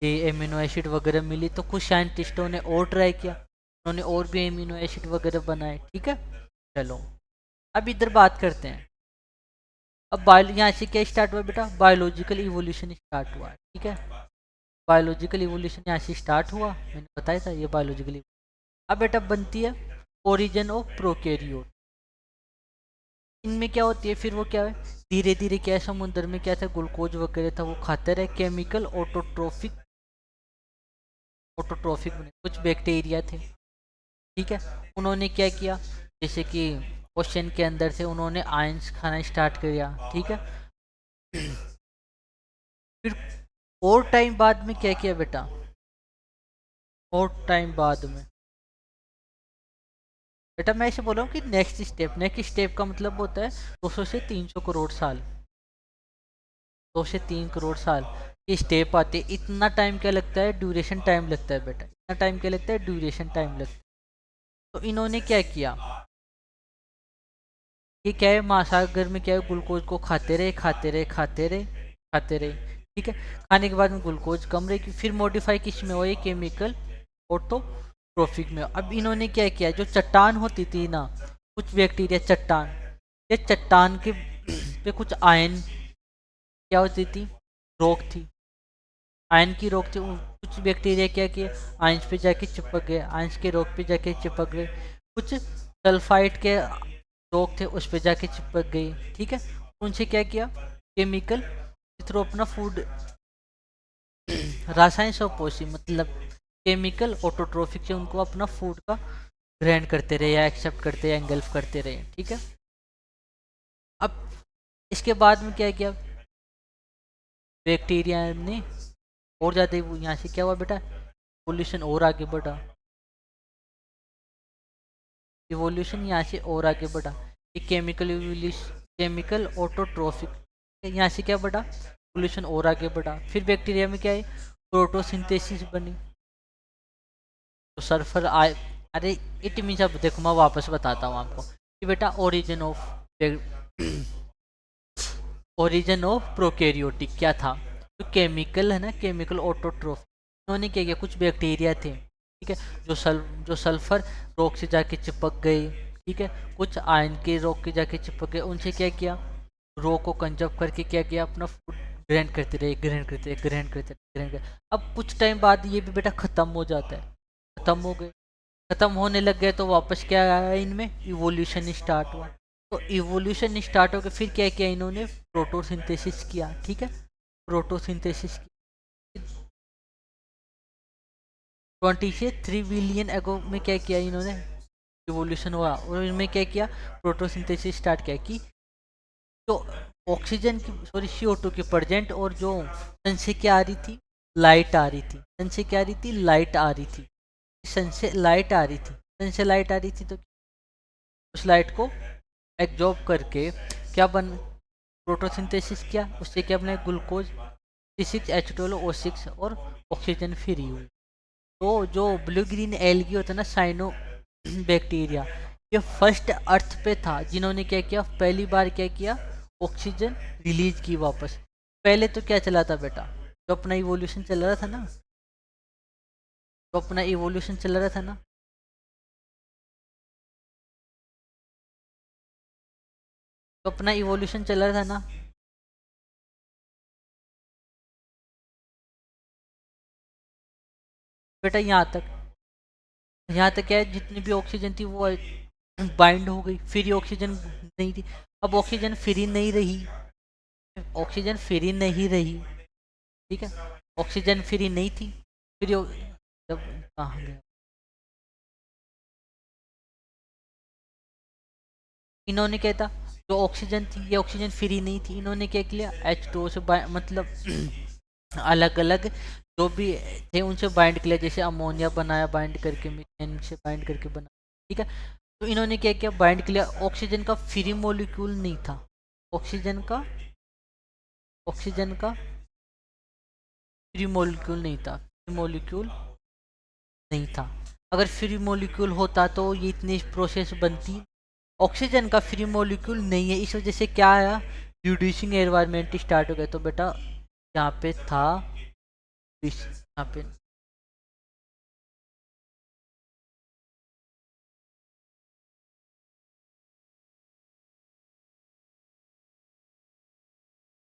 ये एमिनो एसिड वगैरह मिली। तो कुछ साइंटिस्टों ने और ट्राई किया, उन्होंने और भी एमिनो एसिड वगैरह बनाए, ठीक है। चलो अब इधर बात करते हैं। अब बायो यहाँ से क्या स्टार्ट हुआ बेटा, बायोलॉजिकल इवोल्यूशन स्टार्ट हुआ, ठीक है। बायोलॉजिकल इवोल्यूशन यहाँ से स्टार्ट हुआ, मैंने बताया था ये बायोलॉजिकल। अब बेटा बनती है ओरिजिन ऑफ प्रोकैरियोट। इनमें क्या होती है, फिर वो क्या है, धीरे धीरे क्या है, समुद्र में क्या था, ग्लूकोज वगैरह था, वो खाते रहे, केमिकल ऑटोट्रोफिक, ऑटोट्रोफिक बने, कुछ बैक्टीरिया थे, ठीक है। उन्होंने क्या किया, जैसे कि ओशन के अंदर से उन्होंने आयंस खाना स्टार्ट किया, ठीक है। फिर और टाइम बाद में क्या किया बेटा, और टाइम बाद में बेटा मैं ऐसे बोल रहा हूँ कि नेक्स्ट स्टेप का मतलब होता है 200 से 300 करोड़ साल, 2 से 3 करोड़ साल ये स्टेप आते हैं। इतना टाइम क्या लगता है, ड्यूरेशन टाइम लगता है बेटा, इतना टाइम क्या लगता है, ड्यूरेशन टाइम लगता है। तो इन्होंने क्या किया, ये क्या है, महासागर में क्या है, ग्लूकोज को खाते रहे खाते रहे खाते रहे खाते रहे, ठीक है। खाने के बाद में ग्लूकोज कम रहे, फिर मॉडिफाई किस में हो, ये केमिकल ऑटोट्रोफिक में। अब इन्होंने क्या किया, जो चट्टान होती थी ना, कुछ बैक्टीरिया चट्टान, ये चट्टान के पे कुछ आयन क्या होती थी, रोक थी, आयन की रोक थी। कुछ बैक्टीरिया क्या किए, आयंस पे जाके चिपक गए, आयंस के रोक पे जाके चिपक गए। कुछ सल्फाइड के रोक थे, उस पे जाके चिपक गई, ठीक है। उनसे क्या किया, केमिकल थ्रू अपना फूड, रासायनिक स्वपोषी मतलब केमिकल ऑटोट्रोफिक से उनको अपना फूड का ग्रहण करते रहे, या एक्सेप्ट करते, या एंगल्फ करते रहे, ठीक है। अब इसके बाद में क्या किया, बैक्टीरिया ने और ज़्यादा यहाँ से क्या हुआ बेटा, इवोल्यूशन और आगे बढ़ा, इवोल्यूशन यहाँ से और आगे बढ़ा। ये केमिकल इवोल्यूशन, केमिकल ऑटोट्रोफिक, यहाँ से क्या बढ़ा, इवोल्यूशन और आगे बढ़ा। फिर बैक्टीरिया में क्या है, प्रोटोसिंथेसिस बनी, तो सल्फर आए, अरे इट मीन्स, अब देखो मैं वापस बताता हूँ आपको कि बेटा ओरिजिन ऑफ प्रोकैरियोटिक क्या था, तो केमिकल है ना, केमिकल ऑटोट्रोफ। उन्होंने क्या किया, कुछ बैक्टीरिया थे, ठीक है, जो सल्फर रोक से जाके चिपक गए, ठीक है। कुछ आयन के रोक के जाके चिपक गए, उनसे क्या किया, रोक को कंजर्व करके क्या किया, अपना फूड ग्रहण करते रहे, ग्रहण करते रहे, ग्रहण करते रहे, ग्रहण करते। अब कुछ टाइम बाद ये भी बेटा खत्म हो जाता है, खत्म हो गए, खत्म होने लग गए, तो वापस क्या आया, इनमें इवोल्यूशन स्टार्ट हुआ। तो इवोल्यूशन स्टार्ट होकर फिर क्या किया इन्होंने, प्रोटोसिंथेसिस किया, ठीक है, प्रोटोसिंथेसिस। 20 से 3 बिलियन एगो में क्या किया इन्होंने, इवोल्यूशन हुआ, और इनमें क्या किया, प्रोटोसिंथेसिस स्टार्ट किया कि जो ऑक्सीजन की, सॉरी CO2 की प्रेजेंट, और जो सन से क्या आ रही थी, लाइट आ रही थी, सन से क्या आ रही थी, लाइट आ रही थी, सन से लाइट आ रही थी, सन से लाइट आ रही थी, तो उस लाइट को एब्जॉर्ब करके क्या बन, प्रोटोसिंथेसिस किया, उससे क्या बना, ग्लूकोज C6H12O6 और ऑक्सीजन फ्री हुई। तो जो ब्लू ग्रीन एल्गी होता है ना, साइनो बैक्टीरिया, ये फर्स्ट अर्थ पे था जिन्होंने क्या किया, पहली बार क्या किया, ऑक्सीजन रिलीज की वापस। पहले तो क्या चला था बेटा, तो अपना इवोल्यूशन चल रहा था ना, तो अपना इवोल्यूशन चल रहा था ना, तो अपना इवोल्यूशन चल रहा था ना। बेटा यहाँ तक क्या है, जितनी भी ऑक्सीजन थी वो बाइंड हो गई, फ्री ऑक्सीजन नहीं थी। अब ऑक्सीजन फ्री नहीं रही, ऑक्सीजन फ्री नहीं रही, ठीक है, ऑक्सीजन फ्री नहीं थी, फ्री जब कहाँ गया, इन्होंने क्या था, जो ऑक्सीजन थी ये ऑक्सीजन फ्री नहीं थी, इन्होंने क्या किया H2O से मतलब अलग अलग जो भी थे उनसे बाइंड किया, जैसे अमोनिया बनाया बाइंड करके, मीथेन से बाइंड करके बना, ठीक है। तो इन्होंने क्या किया, बाइंड किया, ऑक्सीजन का फ्री मॉलिक्यूल नहीं था, ऑक्सीजन का ऑक्सीजन का फ्री मॉलिक्यूल नहीं था, फ्री मॉलिक्यूल नहीं था। अगर फ्री मॉलिक्यूल होता तो ये इतनी प्रोसेस बनती। ऑक्सीजन का फ्री मॉलिक्यूल नहीं है, इस वजह से क्या आया, रिड्यूसिंग एनवायरनमेंट स्टार्ट हो गया। तो बेटा यहाँ पे था, यहाँ पे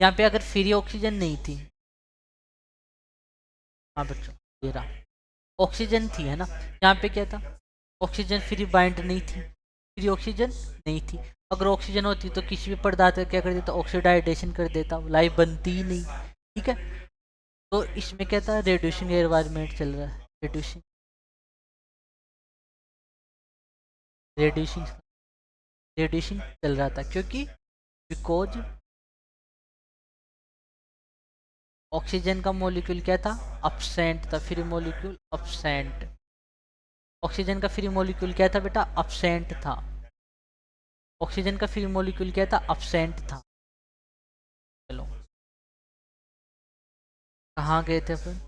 यहाँ पे अगर फ्री ऑक्सीजन नहीं थी, हाँ बच्चों ये रहा, ऑक्सीजन थी है ना, यहाँ पे क्या था, ऑक्सीजन फ्री बाइंड नहीं थी, फ्री ऑक्सीजन नहीं थी। अगर ऑक्सीजन होती तो किसी भी पदार्थ का क्या कर देता, ऑक्सीडाइजेशन कर देता, लाइफ बनती ही नहीं, ठीक है। तो इसमें क्या था, रेड्यूसिंग एनवायरनमेंट चल रहा है, रेड्यूसिंग रेड्यूसिंग रेड्यूसिंग चल रहा था, क्योंकि बिकॉज ऑक्सीजन का मॉलिक्यूल क्या था, अपसेंट था, फ्री मॉलिक्यूल अपसेंट, ऑक्सीजन का फ्री मॉलिक्यूल क्या था बेटा, अपसेंट था, ऑक्सीजन का फ्री मॉलिक्यूल क्या था, अपसेंट था। चलो कहाँ गए थे अपन,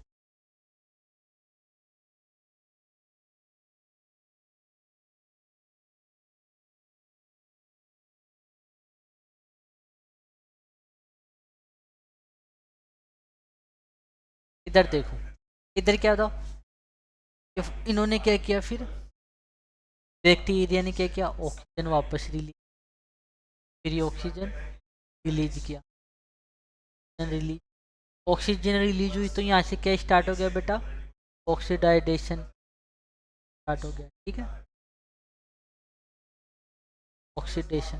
इधर देखो, इधर क्या था, इन्होंने क्या किया फिर, बैक्टीरिया ने क्या किया, ऑक्सीजन वापस रिलीज, फिर ऑक्सीजन रिलीज किया, रिलीज, ऑक्सीजन रिलीज हुई तो यहाँ से क्या स्टार्ट हो गया बेटा, ऑक्सीडाइजेशन स्टार्ट हो गया, ठीक है, ऑक्सीडेशन,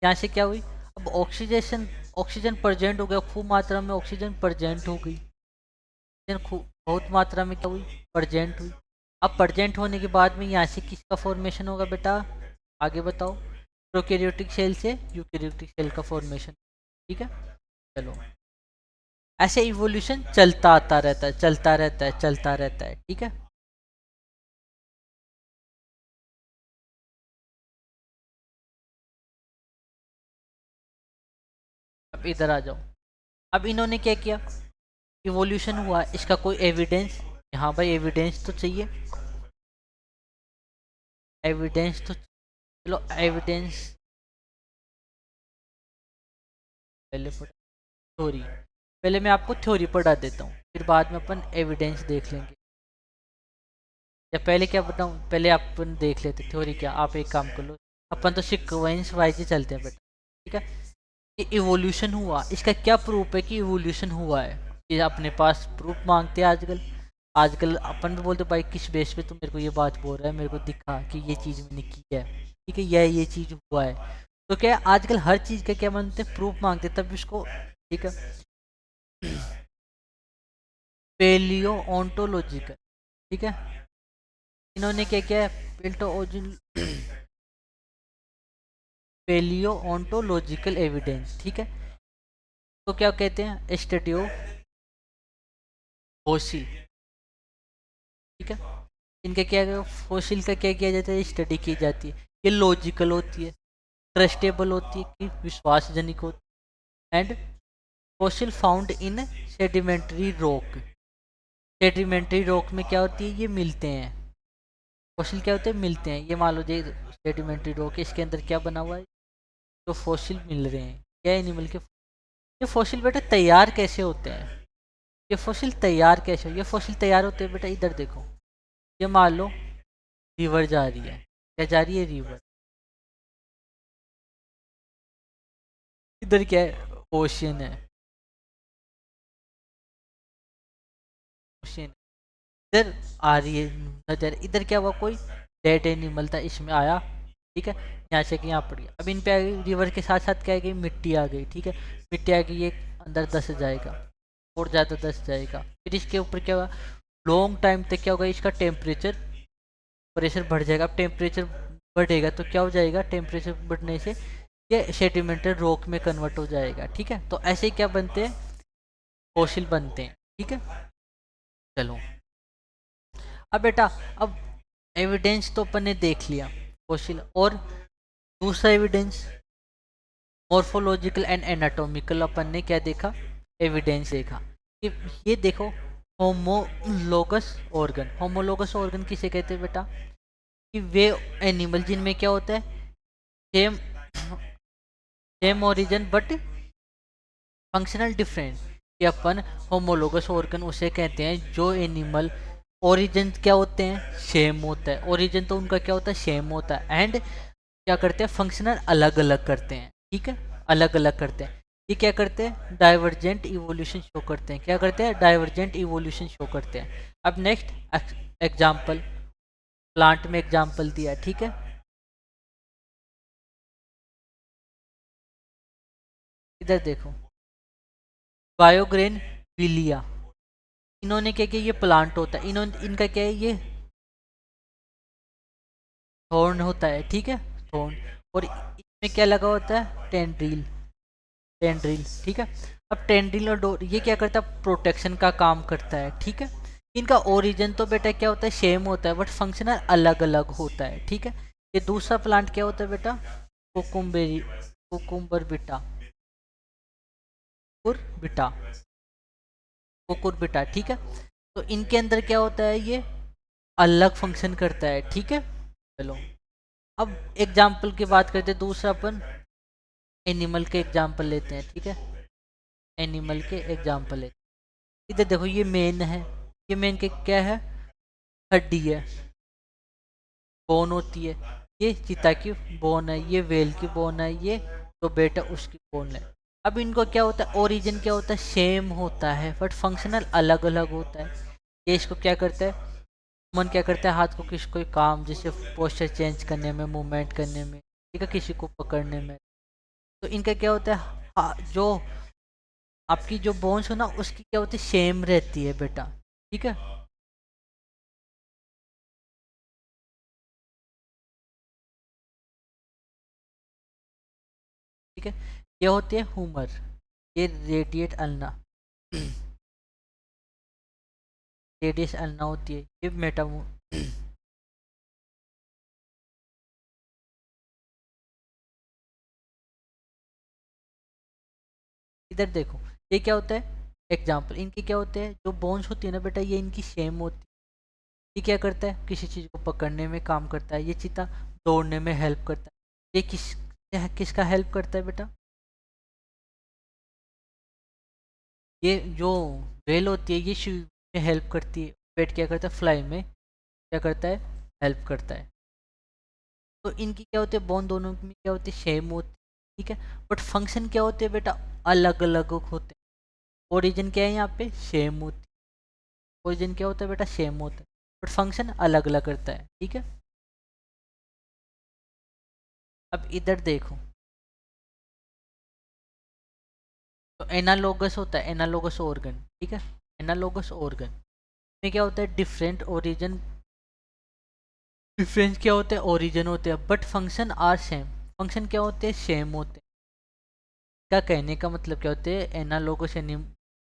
यहाँ से क्या हुई, अब ऑक्सीडेशन, ऑक्सीजन प्रेजेंट हो गया, खूब मात्रा में ऑक्सीजन प्रेजेंट हो गई, ऑक्सीजन खूब बहुत मात्रा में क्या हुई, प्रेजेंट हुई। अब प्रेजेंट होने के बाद में यहाँ से किसका फॉर्मेशन होगा बेटा, आगे बताओ, प्रोकैरियोटिक सेल से यूकैरियोटिक सेल का फॉर्मेशन, ठीक है। चलो ऐसे इवोल्यूशन चलता आता रहता है, चलता रहता है, चलता रहता है, ठीक है। अब इधर आ जाओ, अब इन्होंने क्या किया, इवोल्यूशन हुआ, इसका कोई एविडेंस, हाँ भाई एविडेंस तो चाहिए, एविडेंस तो, चलो एविडेंस पहले पढ़, थ्योरी, पहले मैं आपको थ्योरी पढ़ा देता हूँ, फिर बाद में अपन एविडेंस देख लेंगे, या पहले क्या बताऊँ, पहले अपन देख लेते थ्योरी क्या, आप एक काम कर लो, अपन तो सीक्वेंस वाइज ही चलते हैं बेटा, ठीक है। ये इवोल्यूशन हुआ, इसका क्या प्रूफ है कि इवोल्यूशन हुआ है, ये अपने पास प्रूफ मांगते हैं आजकल, आजकल अपन भी बोलते भाई किस बेस पे तुम मेरे को ये बात बोल रहा है, मेरे को दिखा कि ये चीज़ मैंने की है, ठीक है, ये चीज़ हुआ है। तो क्या है, आजकल हर चीज़ का क्या मानते हैं, प्रूफ मांगते हैं, तब इसको, ठीक है। पेलियो ऑन्टोलॉजिकल, ठीक है, इन्होंने क्या किया है, पेलियो ऑन्टोलॉजिकल एविडेंस, ठीक है। तो क्या कहते हैं, स्टडी ऑफ फॉसिल, ठीक है, इनका क्या, फॉसिल का क्या किया जाता है, स्टडी की जाती है, ये लॉजिकल होती है, ट्रस्टेबल होती है, कि विश्वासजनक होती है, and fossil found in sedimentary rock, sedimentary rock में क्या होती है, ये मिलते हैं, फॉसिल क्या होते हैं, मिलते हैं, ये मान लो ये सेडिमेंट्री रॉक है, इसके अंदर क्या बना हुआ है, जो फॉसिल मिल रहे हैं, क्या एनिमल के, ये फॉसिल बेटा तैयार कैसे होते हैं, ये फॉसिल तैयार कैसे, ये फॉसिल तैयार होते हैं बेटा, इधर देखो, ये मान लो रिवर जा रही है, क्या जा रही है, रिवर, इधर क्या है, ओशियन है, ओशियन, इधर आ रही है नजर, इधर क्या हुआ, कोई डेड एनिमल था, इसमें आया, ठीक है, यहाँ से कि यहाँ पड़ गया, अब इन पे आ गई, रिवर के साथ साथ क्या आ गई, मिट्टी आ गई, ठीक है, मिट्टी आ गई, ये अंदर दस जाएगा, और ज़्यादा दस जाएगा, फिर इसके ऊपर क्या हुआ, लॉन्ग टाइम तक क्या होगा, इसका टेम्परेचर प्रेशर बढ़ जाएगा। अब टेम्परेचर बढ़ेगा तो क्या हो जाएगा, टेम्परेचर बढ़ने से ये सेडिमेंटेड रॉक में कन्वर्ट हो जाएगा। ठीक है, तो ऐसे क्या बनते हैं, फॉसिल बनते हैं। ठीक है, चलो अब बेटा, अब एविडेंस तो अपन ने देख लिया फॉसिल, और दूसरा एविडेंस मॉर्फोलॉजिकल एंड एनाटॉमिकल अपन ने क्या देखा, एविडेंस देखा कि ये देखो, होमोलोगस ऑर्गन। होमोलोगस ऑर्गन किसे कहते हैं बेटा, कि वे एनिमल जिनमें क्या होता है, same same origin but functional difference. कि अपन होमोलोगस ऑर्गन उसे कहते हैं जो एनिमल ओरिजिन क्या होते हैं, सेम होता है, ओरिजिन तो उनका क्या होता है, सेम होता है, एंड क्या करते हैं, फंक्शनल अलग अलग करते हैं। ठीक है, अलग अलग करते हैं। ये क्या करते हैं, डाइवर्जेंट इवोल्यूशन शो करते हैं। क्या करते हैं, डाइवर्जेंट इवोल्यूशन शो करते हैं। अब नेक्स्ट एग्जाम्पल, प्लांट में एग्जाम्पल दिया। ठीक है, इधर देखो, बायोग्रेन विलिया, इन्होंने क्या किया, ये प्लांट होता है, इन्होंने इनका क्या है, ये थॉर्न होता है। ठीक है, थॉर्न, और इसमें क्या लगा होता है, टेंड्रिल, टेंड्रिल। ठीक है, अब टेंड्रिल और डोर ये क्या करता है, प्रोटेक्शन का काम करता है। ठीक है, इनका ओरिजिन तो बेटा क्या होता है, सेम होता है, बट फंक्शनल अलग अलग होता है। ठीक है, ये दूसरा प्लांट क्या होता है बेटा, कुकुम्बेरी, कुकुम्बर बिटा, बिटा, कुकुरबिटा। ठीक है, तो इनके अंदर क्या होता है, ये अलग फंक्शन करता है। ठीक है, चलो अब एग्जाम्पल की बात करते हैं, दूसरा अपन एनिमल के एग्जाम्पल लेते हैं। ठीक है, एनिमल के एग्जाम्पल लेते हैं। इधर देखो, ये मेन है, ये मेन के क्या है, हड्डी है, बोन होती है, ये चीता की बोन है, ये वेल की बोन है, ये तो बेटा उसकी बोन है। अब इनको क्या होता है, ओरिजिन क्या होता है, सेम होता है, बट फंक्शनल अलग अलग होता है। ये इसको क्या करता है, मन क्या करता है, हाथ को किसी कोई काम जैसे पोस्चर चेंज करने में, मूवमेंट करने में, ठीक है, किसी को पकड़ने में, तो इनका क्या होता है, जो आपकी जो बोन्स हो ना, उसकी क्या होती है, सेम रहती है बेटा। ठीक है, ठीक है, ये होती है हुमर, ये रेडिएट अल्ना, रेडियस अल्ना होती है, ये मेटामो इधर देखो, ये क्या होता है, एग्जाम्पल इनके क्या होते हैं, जो बोन्स होती है ना बेटा, ये इनकी सेम होती है। ये क्या करता है, किसी चीज़ को पकड़ने में काम करता है, ये चीता दौड़ने में हेल्प करता है। ये किसका हेल्प करता है बेटा, ये जो वेल होती है, ये स्विम में हेल्प करती है, पेट क्या करता है, फ्लाई में क्या करता है, हेल्प करता है। तो इनकी क्या होती है, बोन दोनों में क्या होती है, सेम होती है। ठीक है, बट फंक्शन क्या होते हैं बेटा, अलग अलग होते हैं। ओरिजिन क्या है, यहाँ पे सेम होती है, ओरिजिन क्या होता है बेटा, सेम होता है, बट फंक्शन अलग अलग करता है। ठीक है, अब इधर देखो, तो एनालोगस होता है, एनालोगस ऑर्गन। ठीक है, एनालोगस ऑर्गन में क्या होता है, डिफरेंट ओरिजिन, डिफरेंस क्या होते हैं, ओरिजिन होते हैं, but function are same, function क्या होते हैं, सेम होते हैं। क्या कहने का मतलब क्या होते हैं, एनालोगस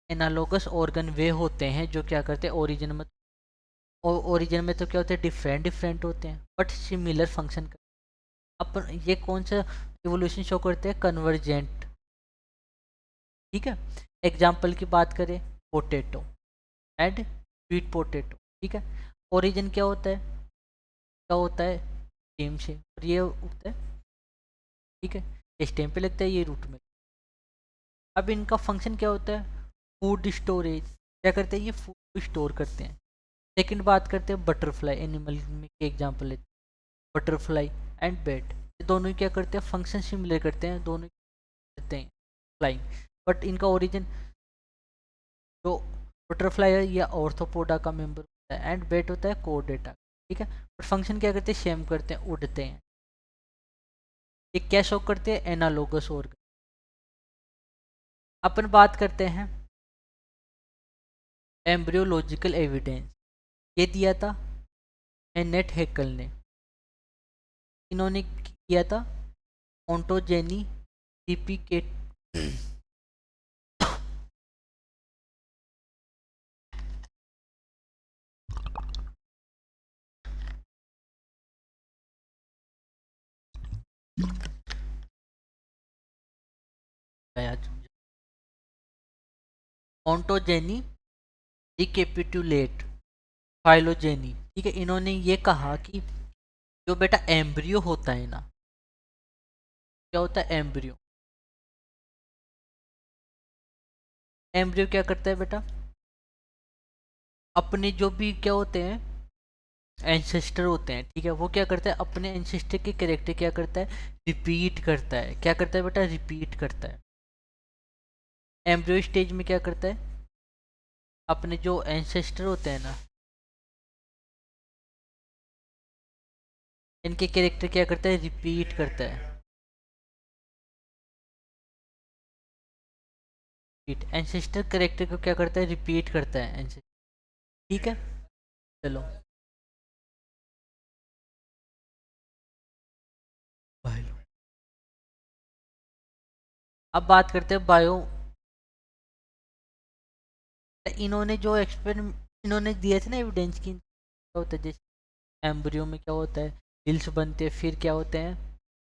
एनालोगस ऑर्गन वे होते हैं जो क्या करते हैं, ओरिजिन में, ओरिजिन में तो क्या होते हैं, डिफरेंट डिफरेंट होते हैं, बट सिमिलर फंक्शन करते हैं। अपन ये कौन सा इवोल्यूशन शो करते हैं, कन्वर्जेंट। ठीक है, एग्जाम्पल की बात करें, पोटैटो एंड स्वीट पोटैटो। ठीक है, ओरिजिन क्या होता है, क्या होता है, स्टेम से, और ये उगता है। ठीक है, ये स्टेम पे लगता है, ये रूट में। अब इनका फंक्शन क्या होता है, फूड स्टोरेज, क्या करते हैं, ये फूड स्टोर करते हैं। सेकंड बात करते हैं बटरफ्लाई, एनिमल में के एग्जाम्पल लेते हैं, बटरफ्लाई एंड बैट, ये दोनों ही क्या करते हैं, फंक्शन सिमिलर करते हैं, दोनों करते हैं फ्लाइंग, बट इनका ओरिजिन, जो बटरफ्लाई है ये ऑर्थोपोडा का मेंबर होता है, एंड बैट होता है कोडेटा। ठीक है, बट फंक्शन क्या करते हैं, सेम करते हैं, उड़ते हैं। ये क्या शो करते हैं, एनालोगस ऑर्गन। अपन बात करते हैं एम्ब्रियोलॉजिकल एविडेंस। ये दिया था नेट हेकल ने, इन्होंने किया था ओंटोजेनी रिप्लिकेट ओंटोजेनी रिकेपिटुलेट फाइलोजेनी, ठीक है। इन्होंने ये कहा कि जो बेटा एम्ब्रियो होता है ना, क्या होता है एम्ब्रियो, एम्ब्रियो क्या करता है बेटा, अपने जो भी क्या होते हैं एंसेस्टर होते हैं, ठीक है, वो क्या करता है अपने एंसेस्टर के कैरेक्टर क्या करता है रिपीट करता है, क्या करता है बेटा रिपीट करता है। एम्ब्रियो स्टेज में क्या करता है अपने जो एंसेस्टर होते हैं ना, इनके कैरेक्टर क्या करता है रिपीट करता है, एंसेस्टर कैरेक्टर को क्या करता है रिपीट करता है एंसेस्टर, ठीक है। चलो बायो, अब बात करते हैं बायो। इन्होंने जो एक्सपेरिमेंट इन्होंने दिए थे ना एविडेंस की, क्या होता है जैसे एम्ब्रियो में क्या होता है हिल्स बनते हैं, फिर क्या होते हैं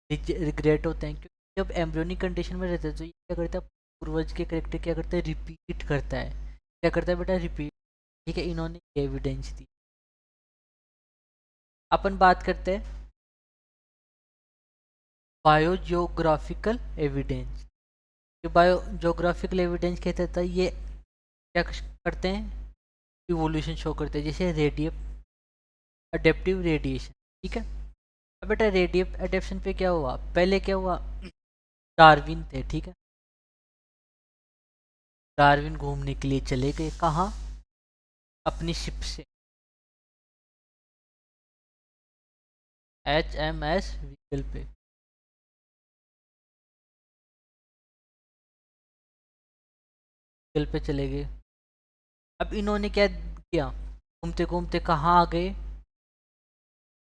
रिग्रेट होते हैं, क्योंकि जब एम्ब्रियोनिक कंडीशन में रहते हैं तो ये क्या करता है पूर्वज के करेक्टर क्या करता है रिपीट करता है, क्या करता है बेटा रिपीट, ठीक है। इन्होंने एविडेंस दी। अपन बात करते हैं बायोजियोग्राफिकल एविडेंस। ये बायोजियोग्राफिकल एविडेंस कहते हैं ये क्या करते हैं इवोल्यूशन शो करते हैं, जैसे रेडियो अडेप्टिव रेडिएशन, ठीक है। अब बेटा रेडियो अडेप्शन पे क्या हुआ, पहले क्या हुआ डार्विन थे, ठीक है, डार्विन घूमने के लिए चले गए कहाँ अपनी शिप से HMS व्हीकल पे चले गए। अब इन्होंने क्या किया घूमते घूमते कहाँ आ गए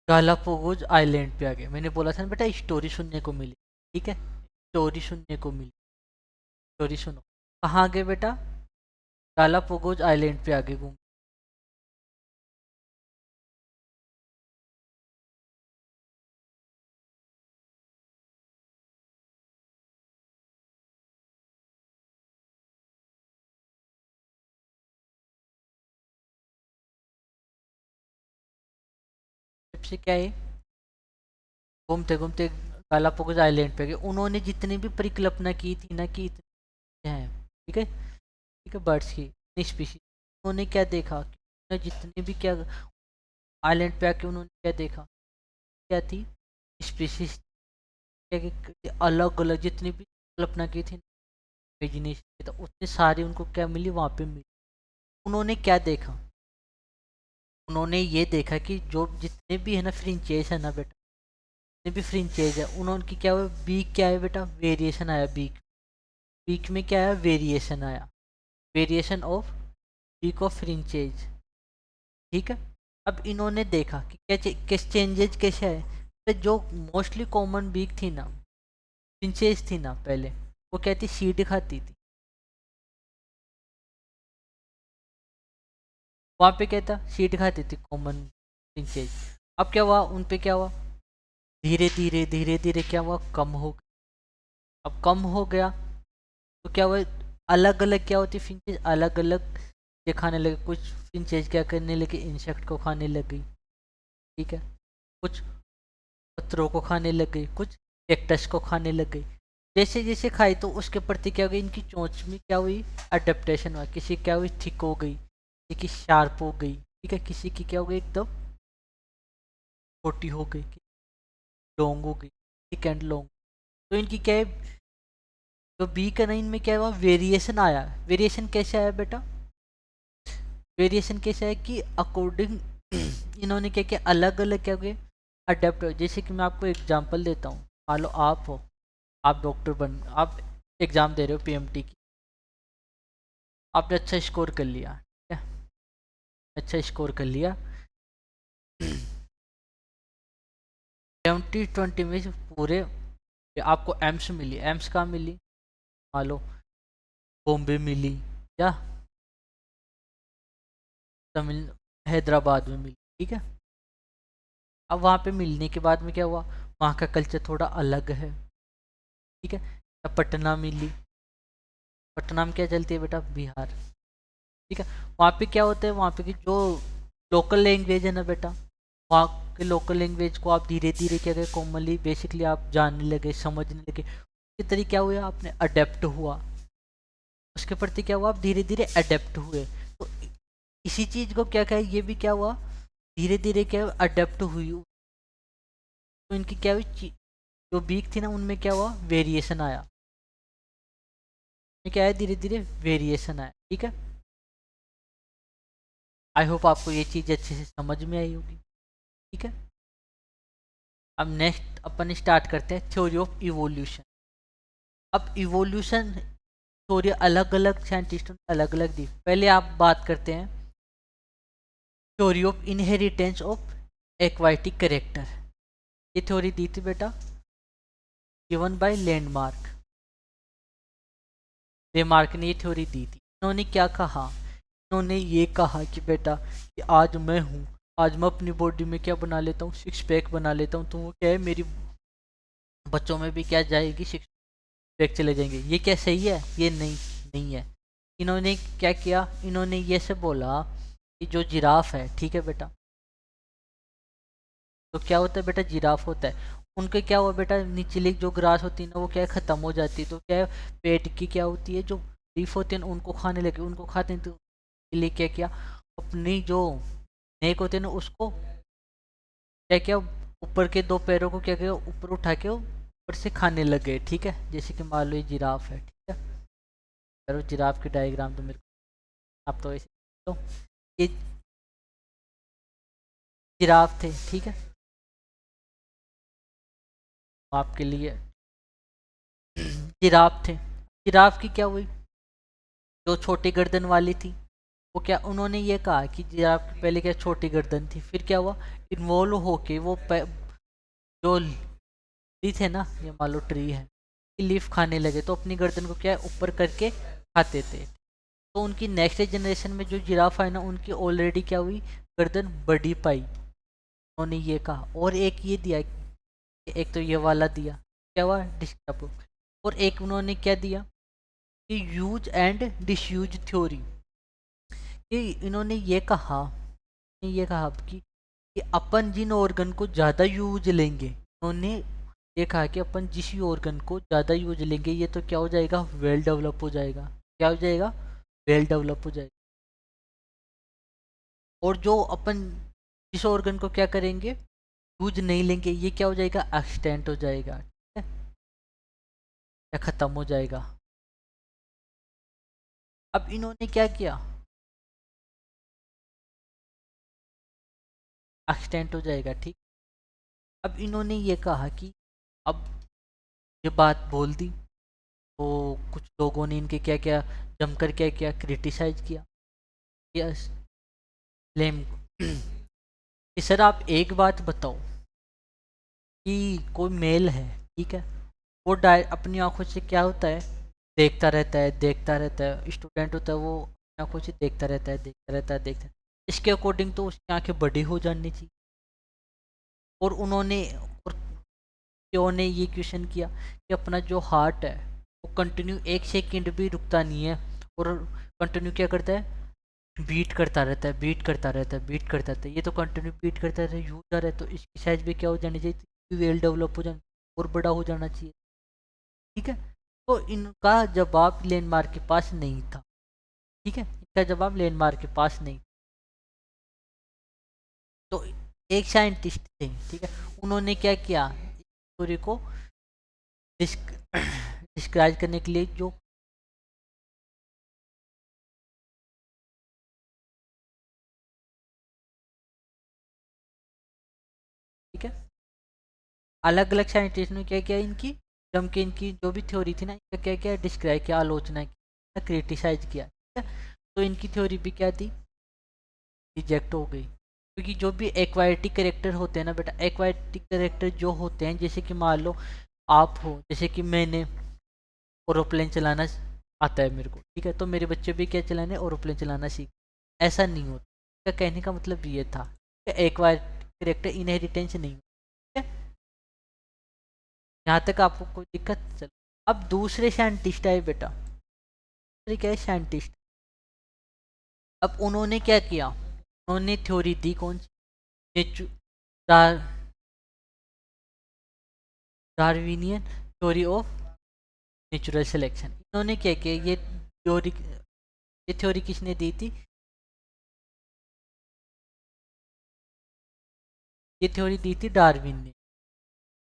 गालापागोस आइलैंड पे आ गए। मैंने बोला था ना बेटा स्टोरी सुनने को मिली, ठीक है, स्टोरी सुनने को मिली, स्टोरी सुनो कहाँ आ गए बेटा गालापागोस आइलैंड पे आ गए घूम। शिप से क्या है घूमते घूमते गालापागोस आइलैंड पे गए। उन्होंने जितनी भी परिकल्पना की थी ना कि इतने हैं, ठीक है, ठीक है, बर्ड्स की स्पीशीज, उन्होंने क्या देखा उन्होंने जितने भी क्या आइलैंड पे आके उन्होंने क्या देखा क्या थी स्पीशीज, क्या अलग अलग जितनी भी कल्पना की थी इमेजिनेशन तो उतनी सारी उनको क्या मिली वहाँ पे मिली। उन्होंने क्या देखा उन्होंने ये देखा कि जो जितने भी है ना फ्रिंचेस है ना बेटा, जितने भी फ्रिंचेस है उन्होंने क्या हुआ बीक क्या है बेटा वेरिएशन आया बीक, बीक में क्या आया वेरिएशन आया, वेरिएशन ऑफ बीक ऑफ फ्रिंचेज, ठीक है। अब इन्होंने देखा कि क्या किस चेंजेज कैसे है, तो जो मोस्टली कॉमन बीक थी ना फ्रिंचेज थी ना पहले वो क्या थी सीड खाती थी, वहाँ पे क्या था सीड खाती थी कॉमन फ्रिंचेज। अब क्या हुआ उन पे क्या हुआ धीरे धीरे क्या हुआ कम हो गया। अब कम हो गया तो क्या हुआ अलग अलग क्या होती फिंचेज अलग अलग ये खाने लगे, कुछ फिंचेज क्या करने लगे इंसेक्ट को खाने लग गई, ठीक है, कुछ पत्थरों को खाने लग गई, कुछ कैक्टस को खाने लग गई। जैसे जैसे खाई तो उसके प्रति क्या हो गई इनकी चोंच में क्या हुई अडेप्टेशन हुआ, किसी क्या हुई थिक हो गई, किसी की शार्प हो गई, ठीक है, किसी की क्या हो गई एकदम छोटी हो गई, लॉन्ग हो गई, थिक एंड लॉन्ग। तो इनकी क्या है तो बी का ना इनमें क्या हुआ वेरिएशन आया। वेरिएशन कैसे आया बेटा वेरिएशन कैसे आया कि अकॉर्डिंग इन्होंने क्या किया अलग अलग क्या हुए अडेप्ट। जैसे कि मैं आपको एग्जांपल देता हूँ, मान लो आप हो आप डॉक्टर बन आप एग्ज़ाम दे रहे हो PMT की, आपने अच्छा स्कोर कर लिया, ठीक है, अच्छा स्कोर कर लिया। 2020 में जो पूरे आपको एम्स मिली, एम्स कहाँ मिली, मान लो बॉम्बे मिली या तमिल हैदराबाद में मिली, ठीक है। अब वहाँ पे मिलने के बाद में क्या हुआ, वहाँ का कल्चर थोड़ा अलग है, ठीक है। अब पटना मिली, पटना में क्या चलती है बेटा, बिहार, ठीक है। वहाँ पे क्या होता है, वहाँ पे की जो लोकल लैंग्वेज है ना बेटा, वहाँ के लोकल लैंग्वेज को आप धीरे धीरे क्या करें, कॉमनली बेसिकली आप जानने लगे, समझने लगे, उसके तरीके क्या हुआ, आपने अडेप्ट हुआ, उसके प्रति क्या हुआ, आप धीरे धीरे अडेप्ट हुए। तो इसी चीज को क्या कहे, ये भी क्या हुआ, धीरे धीरे क्या अडेप्ट हुई। तो इनकी क्या हुई, जो वीक थी ना उनमें क्या हुआ, वेरिएशन आया, क्या है, धीरे धीरे वेरिएशन आया, ठीक है। आई होप आपको ये चीज अच्छे से समझ में आई होगी, ठीक है। अब नेक्स्ट अपन स्टार्ट करते हैं थ्योरी ऑफ इवोल्यूशन। अब इवोल्यूशन थ्योरी अलग अलग साइंटिस्टों ने अलग अलग दी। पहले आप बात करते हैं theory of inheritance of aquatic character. ये थ्योरी दी थी बेटा, गिवन बाय लैंडमार्क। लैंडमार्क ने ये थ्योरी दी थी। इन्होंने क्या कहा, इन्होंने ये कहा कि बेटा कि आज मैं हूँ, आज मैं अपनी बॉडी में क्या बना लेता हूँ, सिक्स पैक बना लेता हूँ, तो वो क्या है, मेरी बच्चों में भी क्या जाएगी, सिक्स पैक चले जाएंगे। ये क्या सही है, ये नहीं, नहीं है। इन्होंने क्या किया, इन्होंने ये से बोला कि जो जिराफ है, ठीक है बेटा, तो क्या होता है बेटा, जिराफ होता है, उनके क्या हुआ बेटा, निचली जो ग्रास होती है ना वो क्या है, खत्म हो जाती है, तो क्या है, पेट की क्या होती है, जो लीफ होती है ना उनको खाने लगे, उनको खाते हैं, तो इसके लिए क्या किया, अपनी जो नेक होती है ना उसको क्या किया, ऊपर के दो पैरों को क्या किया, ऊपर उठा के ऊपर से खाने लगे, ठीक है। जैसे कि मान लो ये जिराफ है, ठीक है, चलो जिराफ की डायग्राम तो मेरे को आप तो ऐसे, तो ये जिराफ थे, ठीक है, आपके लिए जिराफ थे। जिराफ की क्या हुई, जो छोटी गर्दन वाली थी, वो क्या, उन्होंने ये कहा कि जिराफ की पहले क्या छोटी गर्दन थी, फिर क्या हुआ, इन्वॉल्व होके वो जो ली थे ना, ये मान लो ट्री है, लीफ खाने लगे, तो अपनी गर्दन को क्या है, ऊपर करके खाते थे। तो उनकी नेक्स्ट जनरेशन में जो जिराफ है ना, उनकी ऑलरेडी क्या हुई, गर्दन बड़ी पाई, उन्होंने ये कहा। और एक ये दिया, एक तो ये वाला दिया, क्या हुआ, डिस्टर्ब। और एक उन्होंने क्या दिया कि यूज एंड डिसयूज थ्योरी, कि इन्होंने ये कहा कि अपन जिन ऑर्गन को ज़्यादा यूज लेंगे, इन्होंने ये कहा कि अपन जिस ऑर्गन को ज़्यादा यूज लेंगे ये तो क्या हो जाएगा, वेल डेवलप हो जाएगा, क्या हो जाएगा, वेल डेवलप हो जाएगा। और जो अपन जिस ऑर्गन को क्या करेंगे, यूज नहीं लेंगे, ये क्या हो जाएगा, एक्सटेंट हो जाएगा, ठीक है, या खत्म हो जाएगा। अब इन्होंने क्या किया, एक्सटेंट हो जाएगा, ठीक। अब इन्होंने ये कहा कि अब ये बात बोल दी, तो कुछ लोगों ने इनके क्या क्या जमकर क्या किया, क्रिटिसाइज किया, यस, ब्लेम कि सर आप एक बात बताओ कि कोई मेल है, ठीक है, वो अपनी आंखों से क्या होता है, देखता रहता है, देखता रहता है, स्टूडेंट होता है वो अपनी आंखों से देखता रहता है, देखता रहता है, देखता है, इसके अकॉर्डिंग तो उसकी आंखें बड़ी हो जानी चाहिए। और उन्होंने, और क्यों ने ये क्वेश्चन किया कि अपना जो हार्ट है वो कंटिन्यू एक सेकंड भी रुकता नहीं है, और कंटिन्यू क्या करता है, बीट करता रहता है, बीट करता रहता है, बीट करता रहता है, ये तो कंटिन्यू बीट करता रहता है, यूजर है, तो इसकी साइज भी क्या हो जानी चाहिए, वेल डेवलप हो जाना और बड़ा हो जाना चाहिए, ठीक है। तो इनका जवाब लैंडमार्क के पास नहीं था, ठीक है, इनका जवाब लैंडमार्क के पास नहीं। तो एक साइंटिस्ट थे, ठीक है, उन्होंने क्या किया, स्टोरी को डिस्क्राइब करने के लिए जो, ठीक है, अलग अलग साइंटिस्ट ने क्या किया, इनकी जम के इनकी जो भी थ्योरी थी ना, इनका क्या किया, डिस्क्राइब किया, आलोचना की, क्रिटिसाइज किया, ठीक है। तो इनकी थ्योरी भी क्या थी, रिजेक्ट हो गई, क्योंकि जो भी एक्वाटिक कैरेक्टर होते हैं ना बेटा, एक्वाटिक कैरेक्टर जो होते हैं, जैसे कि मान लो आप हो, जैसे कि मैंने एरोप्लेन चलाना आता है मेरे को, ठीक है, तो मेरे बच्चे भी क्या चलाने, एरोप्लेन चलाना सीख, ऐसा नहीं होता। क्या कहने का मतलब ये था, एक्वाटिक कैरेक्टर इनहेरिटेंस नहीं, ठीक है, यहाँ तक आपको कोई दिक्कत? चलो, अब दूसरे साइंटिस्ट आए बेटा, दूसरे क्या है, साइंटिस्ट। अब उन्होंने क्या किया, उन्होंने थ्योरी दी, कौन सी, नेचु डार, Darwinian theory of natural selection. इन्होंने क्या किया, ये थ्योरी किसने दी थी, ये थ्योरी दी थी डार्विन ने।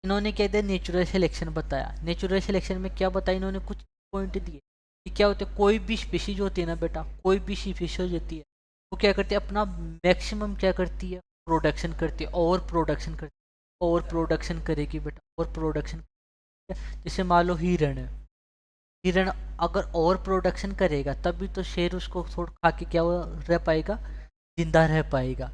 इन्होंने क्या दिया, नेचुरल सिलेक्शन बताया। नेचुरल सिलेक्शन में क्या बताया इन्होंने, कुछ पॉइंट दिए कि क्या होता है, कोई भी स्पीशीज होती है ना बेटा, कोई भी स्पीशीज होती है, वो क्या करती है, अपना मैक्सिमम क्या करती है, प्रोडक्शन करती है, ओवर प्रोडक्शन करती है, ओवर प्रोडक्शन करेगी बेटा, ओवर प्रोडक्शन। जैसे मान लो हिरण है, हिरण अगर ओवर प्रोडक्शन करेगा तभी तो शेर उसको थोड़ा खा के क्या रह पाएगा, जिंदा रह पाएगा,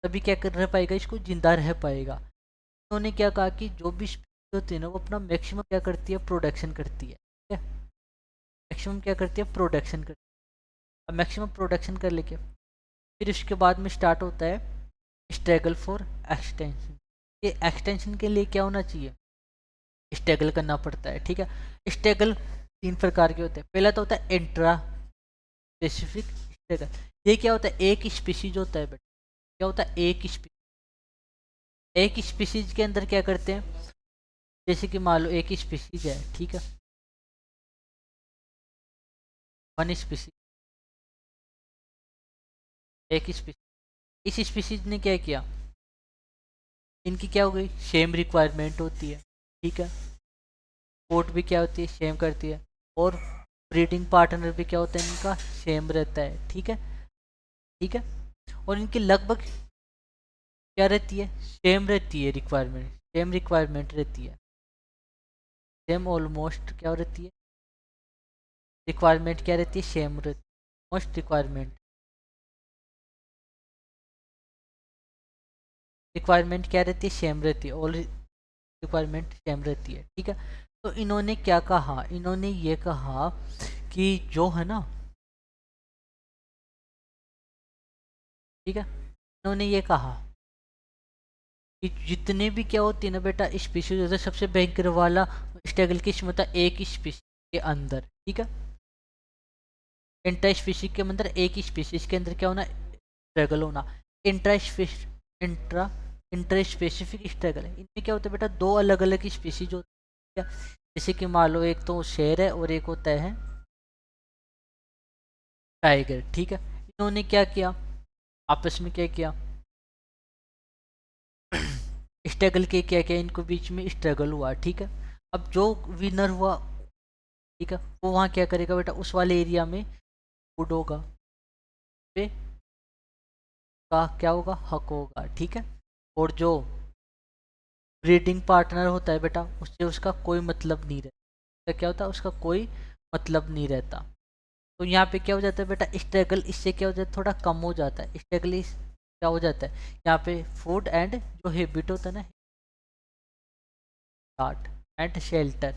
तभी क्या कर रह पाएगा, इसको जिंदा रह पाएगा। उन्होंने क्या कहा कि जो भी स्पीशीज होती है ना, वो अपना मैक्सिमम क्या करती है, प्रोडक्शन करती है, ठीक है, मैक्सिमम क्या करती है, प्रोडक्शन करती है। अब मैक्सिमम प्रोडक्शन कर लेके फिर इसके बाद में स्टार्ट होता है स्ट्रगल फॉर एक्सटेंशन। ये एक्सटेंशन के लिए क्या होना चाहिए, स्ट्रगल करना पड़ता है, ठीक है। स्ट्रगल तीन प्रकार के होते हैं। पहला तो होता है इंट्रा स्पेसिफिक स्ट्रगल। ये क्या होता है, एक स्पीशीज होता है बेटा, क्या होता है, एक स्पीशीज के अंदर क्या करते हैं, जैसे कि मान लो एक स्पीशीज है, ठीक है, वन स्पीशीज, एक स्पीशीज, इस स्पीशीज ने क्या किया, इनकी क्या हो गई, सेम रिक्वायरमेंट होती है, ठीक है, कोट भी क्या होती है, सेम करती है, और ब्रीडिंग पार्टनर भी क्या होता है, इनका सेम रहता है, ठीक है, ठीक है, और इनकी लगभग क्या रहती है, सेम रहती है रिक्वायरमेंट, सेम रिक्वायरमेंट रहती है, सेम ऑलमोस्ट क्या रहती है, रिक्वायरमेंट क्या रहती है, सेम रहती है, मोस्ट रिक्वायरमेंट, रिक्वायरमेंट क्या रहती है, सेम रहती है, ऑल रिक्वायरमेंट सेम रहती है, ठीक है। तो इन्होंने क्या कहा, इन्होंने ये कहा कि जो है ना, ठीक है, इन्होंने ये कहा कि जितने भी क्या होती है ना बेटा स्पीशीज होता है, सबसे भयंकर वाला स्ट्रगल किस में होता है, एक ही स्पीशीज के अंदर, ठीक है, इंट्रा स्पीशीज के अंदर, एक ही स्पीशीज के अंदर क्या होना, स्ट्रगल होना। Intra intra inter specific struggle है, इनमें क्या होता है बेटा, दो अलग अलग स्पीशीज होती है, जैसे कि मान लो एक तो शेर है और एक होता है टाइगर, ठीक है। इन्होंने क्या किया, आपस में क्या किया, स्ट्रगल के क्या किया, इनको बीच में स्ट्रगल हुआ, ठीक है। अब जो विनर हुआ, ठीक है, वो वहाँ क्या करेगा बेटा, उस वाले एरिया में फूड होगा, पे का क्या होगा, हक होगा, ठीक है। और जो ब्रीडिंग पार्टनर होता है बेटा, उससे उसका कोई मतलब नहीं रहता, क्या होता है, उसका कोई मतलब नहीं रहता। तो यहाँ पे क्या हो जाता है बेटा, स्ट्रगल इससे क्या हो जाता है, थोड़ा कम हो जाता है, स्ट्रगल इस क्या हो जाता है, यहाँ पे फूड एंड जो हैबिट होता है ना, स्टार्ट एंड शेल्टर,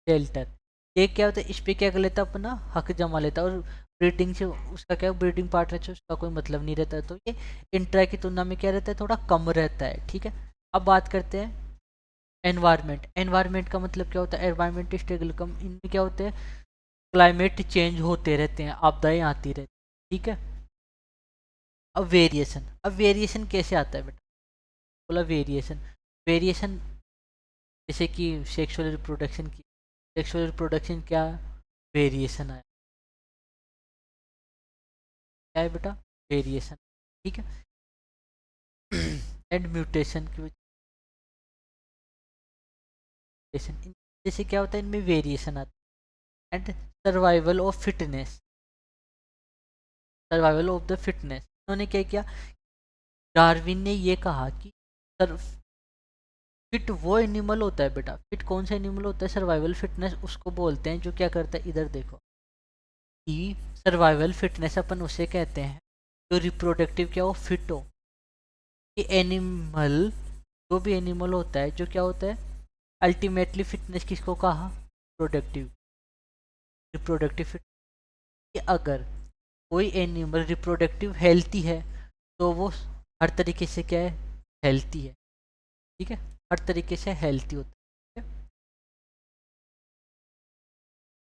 शेल्टर, ये क्या होता है, इस पे क्या कर लेता है, अपना हक जमा लेता है, और ब्रीडिंग से उसका क्या, ब्रीडिंग पार्टनर से उसका कोई मतलब नहीं रहता है, तो ये इंट्रा की तुलना में क्या रहता है, थोड़ा कम रहता है, ठीक है। अब बात करते हैं एनवायरमेंट। एनवायरमेंट का मतलब क्या होता है, एनवायरमेंट स्टेबल कम, इनमें क्या होते हैं, क्लाइमेट चेंज होते रहते हैं, आपदाएं आती रहती हैं, ठीक है। अब वेरिएशन, अब वेरिएशन कैसे आता है बेटा, बोला वेरिएशन, वेरिएशन जैसे कि सेक्सुअल रिप्रोडक्शन की, सेक्सुअल रिप्रोडक्शन क्या, वेरिएशन आया, क्या है बेटा, वेरिएशन, ठीक है। एंड म्यूटेशन की वजह, जैसे क्या होता है, इनमें वेरिएशन आता है। And survival of fitness, survival of the fitness, उन्होंने क्या किया, डार्विन ने ये कहा कि सर फिट वो एनिमल होता है बेटा, फिट कौन सा एनिमल होता है, सर्वाइवल फिटनेस उसको बोलते हैं जो क्या करता है, इधर देखो, कि सर्वाइवल फिटनेस अपन उसे कहते हैं जो रिप्रोडक्टिव क्या हो, फिट हो। कि एनिमल, जो भी एनिमल होता है जो क्या होता है अल्टीमेटली फिटनेस किसको कहा, प्रोडक्टिव, रिप्रोडक्टिव फिट। कि अगर कोई एनिमल रिप्रोडक्टिव हेल्थी है तो वो हर तरीके से क्या है, हेल्थी है। ठीक है, हर तरीके से हेल्थी होता है।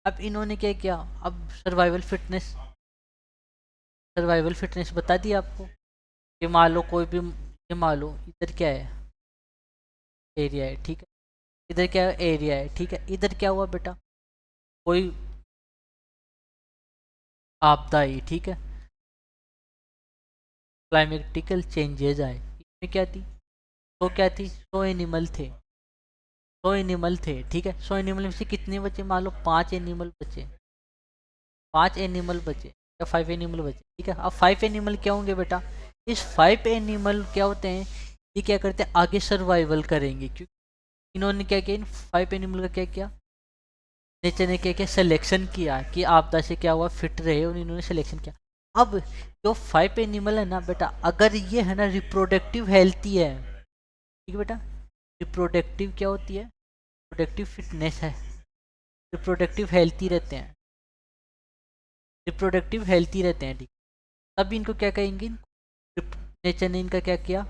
अब इन्होंने क्या किया, अब सर्वाइवल फिटनेस बता दी आपको। कि मान लो कोई भी, ये मान लो इधर क्या है, एरिया है, ठीक है। इधर क्या है, एरिया है, ठीक है। इधर क्या हुआ बेटा, कोई आपदा आई, ठीक है, क्लाइमेटिकल चेंजेज आए, इसमें क्या थी, तो क्या थी, 100 एनिमल थे, 100 एनिमल थे, ठीक है। 100 एनिमल में से कितने बचे, मान लो 5 एनिमल बचे, 5 एनिमल बचे या 5 एनिमल बचे, ठीक है। अब 5 एनिमल क्या होंगे बेटा, इस 5 एनिमल क्या होते हैं, ये क्या करते हैं, आगे सर्वाइवल करेंगे। क्योंकि इन्होंने क्या किया, इन 5 एनिमल का क्या किया, नेचर ने क्या किया, सिलेक्शन किया कि आपदा से क्या हुआ, फिट रहे, और इन्होंने सिलेक्शन किया। अब जो 5 एनिमल है ना बेटा, अगर ये है ना रिप्रोडक्टिव हेल्थी है, ठीक है बेटा, रिप्रोडक्टिव क्या होती है, रिप्रोडक्टिव फिटनेस है, रिप्रोडक्टिव हेल्थी रहते हैं, रिप्रोडक्टिव हेल्थी रहते हैं, ठीक। तब इनको क्या कहेंगे, नेचर ने इनका क्या किया,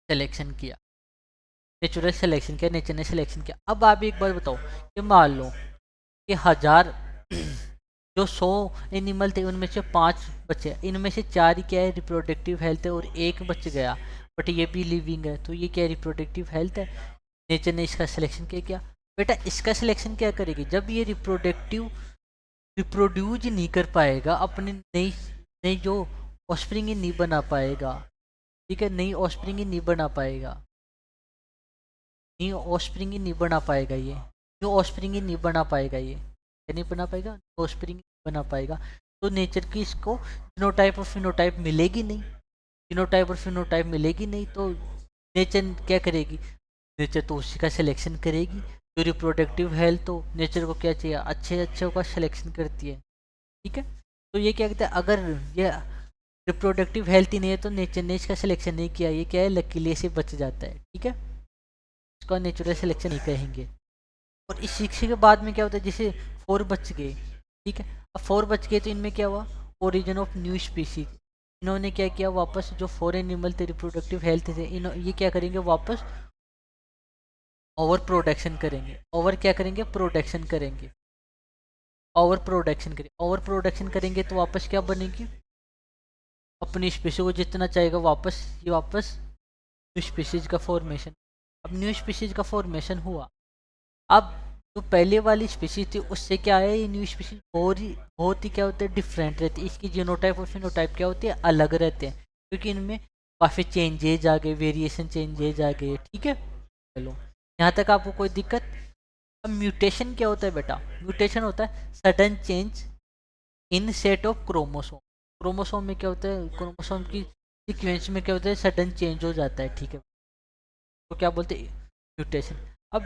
सिलेक्शन किया, नेचुरल सिलेक्शन किया, नेचर ने सिलेक्शन किया। अब आप एक बार बताओ कि मान लो कि 1000 जो 100 एनिमल थे उनमें से 5 बचे, इनमें से 4 ही क्या है, रिप्रोडक्टिव हेल्थ है, और एक बच गया, बट ये भी लिविंग है, तो ये क्या है, रिप्रोडक्टिव हेल्थ है। नेचर ने इसका सिलेक्शन क्या किया, बेटा इसका सिलेक्शन क्या करेगी, जब ये रिप्रोड्यूस नहीं कर पाएगा, अपनी नई नई जो ऑस्प्रिंग ही नहीं बना पाएगा, ठीक है, नई ऑस्प्रिंग ही नहीं बना पाएगा, न्यू ऑस्प्रिंग ही नहीं बना पाएगा ये, न्यू ऑस्प्रिंग ही नहीं बना पाएगा, ये क्या नहीं बना पाएगा, ऑस्प्रिंग बना पाएगा। तो नेचर की इसको जीनोटाइप और फिनोटाइप मिलेगी नहीं, जीनोटाइप और फिनोटाइप मिलेगी नहीं, तो नेचर क्या करेगी, नेचर तो उसी का सिलेक्शन करेगी। जो रिप्रोडक्टिव हेल्थ तो नेचर को क्या चाहिए, अच्छे अच्छे का सिलेक्शन करती है, ठीक है। तो ये क्या कहते हैं, अगर ये रिप्रोडक्टिव हेल्थ ही नहीं है तो नेचर ने इसका सिलेक्शन नहीं किया, ये क्या है, लकीली से बच जाता है, ठीक है। इसका नेचुरल सिलेक्शन ही कहेंगे। और इस शिक्षा के बाद में क्या होता है, जैसे 4 बच गए, ठीक है। अब 4 बच गए तो इनमें क्या हुआ, ओरिजिन ऑफ न्यू स्पीसीज। इन्होंने क्या किया, वापस जो 4 एनिमल थे रिप्रोडक्टिव हेल्थ थे, ये क्या करेंगे, वापस ओवर प्रोडक्शन करेंगे, ओवर क्या करेंगे, प्रोडक्शन करेंगे, ओवर प्रोडक्शन करेंगे तो वापस क्या बनेगी, अपनी स्पीसी को जितना चाहेगा वापस, ये वापस न्यू स्पीसीज का फॉर्मेशन। अब न्यू स्पीसीज का फॉर्मेशन हुआ, अब जो पहले वाली स्पीशीज थी उससे क्या है, ये न्यू स्पीशीज बहुत ही क्या होते हैं, डिफरेंट रहती है, इसकी जीनोटाइप और फिनोटाइप क्या होती है, अलग रहते हैं, क्योंकि इनमें काफ़ी चेंजेज आ गए, वेरिएशन चेंजेज आ गए, ठीक है। चलो यहाँ तक आपको कोई दिक्कत। अब म्यूटेशन क्या होता है बेटा, म्यूटेशन होता है sudden change in set of chromosome. Chromosome में क्या होता है, क्रोमोसोम की सीक्वेंस में क्या होता है, सडन चेंज हो जाता है, ठीक है, तो क्या बोलते हैं, म्यूटेशन। अब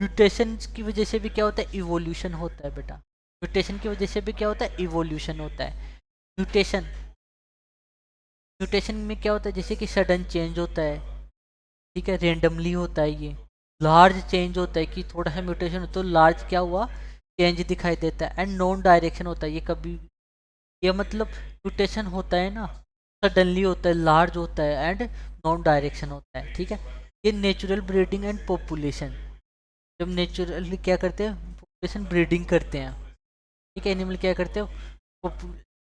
म्यूटेशन की वजह से भी क्या होता है, इवोल्यूशन होता है बेटा, म्यूटेशन की वजह से भी क्या होता है, इवोल्यूशन होता है। म्यूटेशन म्यूटेशन में क्या होता है, जैसे कि सडन चेंज होता है, ठीक है, रेंडमली होता है, ये लार्ज चेंज होता है कि थोड़ा सा म्यूटेशन हो तो लार्ज क्या हुआ, चेंज दिखाई देता है। एंड नॉन डायरेक्शन होता है, ये कभी, ये मतलब म्यूटेशन होता है ना, सडनली होता है, लार्ज होता है, एंड नॉन डायरेक्शन होता है, ठीक है। ये नेचुरल ब्रीडिंग एंड पॉपुलेशन, जब नेचुरली क्या करते हैं, पॉपुलेशन ब्रीडिंग करते हैं, ठीक है, एनिमल क्या करते हैं,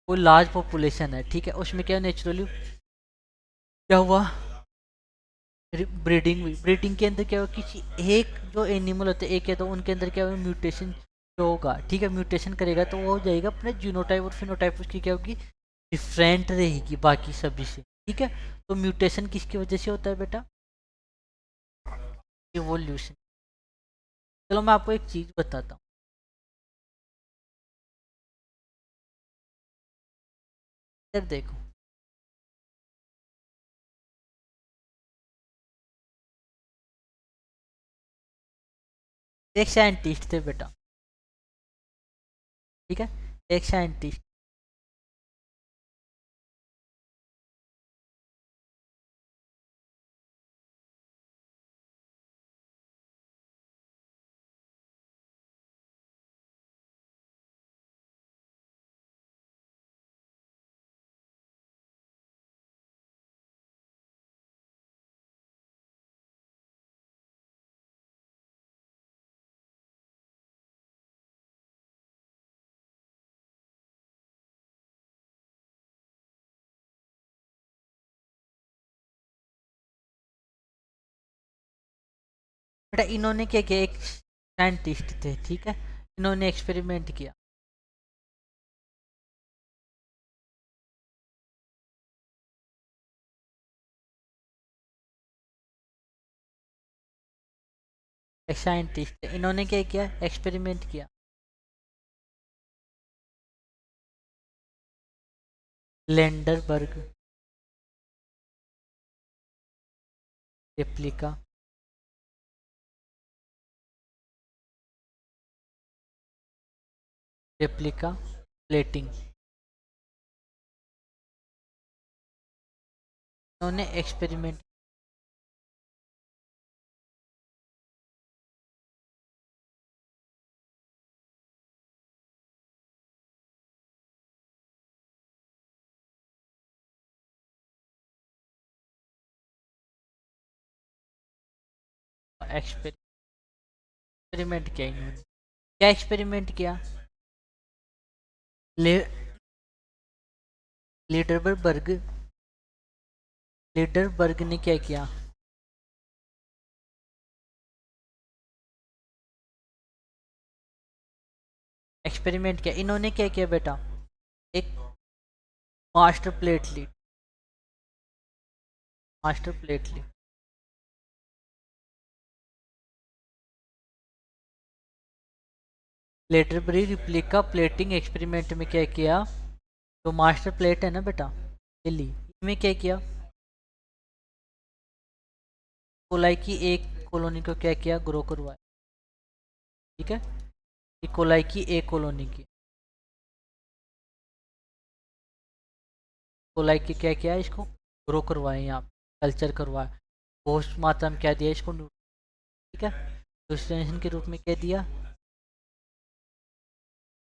वो लार्ज पॉपुलेशन है, ठीक है, उसमें क्या नेचुरली क्या हुआ, ब्रीडिंग हुई, ब्रीडिंग के अंदर क्या हुआ, किसी एक जो एनिमल होते हैं एक है, तो उनके अंदर क्या हुआ, म्यूटेशन जो होगा, ठीक है, म्यूटेशन करेगा तो वो हो जाएगा अपने जीनोटाइप और फिनोटाइप उसकी क्या होगी, डिफरेंट रहेगी बाकी सभी से, ठीक है। तो म्यूटेशन किसकी वजह से होता है बेटा, इवोल्यूशन। चलो मैं आपको एक चीज बताता हूँ, इधर देखो, एक साइंटिस्ट थे बेटा, ठीक है, एक साइंटिस्ट। बेटा इन्होंने क्या किया, एक साइंटिस्ट थे, ठीक है, इन्होंने एक्सपेरिमेंट किया। एक साइंटिस्ट थे, इन्होंने क्या किया, एक्सपेरिमेंट किया। लेंडरबर्ग रेप्लिका, रेप्लिका प्लेटिंग, इन्होंने एक्सपेरिमेंट। एक्सपेरिमेंट किया इन्होंने, क्या एक्सपेरिमेंट किया, ले लीडरबर्ग, लीडरबर्ग ने क्या किया, एक्सपेरिमेंट किया। इन्होंने क्या किया बेटा, एक मास्टर प्लेट ली, मास्टर प्लेट ली, लेटरबरी रिप्लिका प्लेटिंग एक्सपेरिमेंट में क्या किया, जो मास्टर प्लेट है ना बेटा, ये ली, इसमें क्या किया, कोलाई की एक कॉलोनी को क्या किया, ग्रो करवाया, ठीक है, ये कोलाई की एक कॉलोनी की, कोलाई की क्या किया, इसको ग्रो करवाया, यहाँ कल्चर करवाया, पोस्ट मात्रा में क्या दिया इसको, ठीक है, डिस्टिनेशन के रूप में क्या दिया,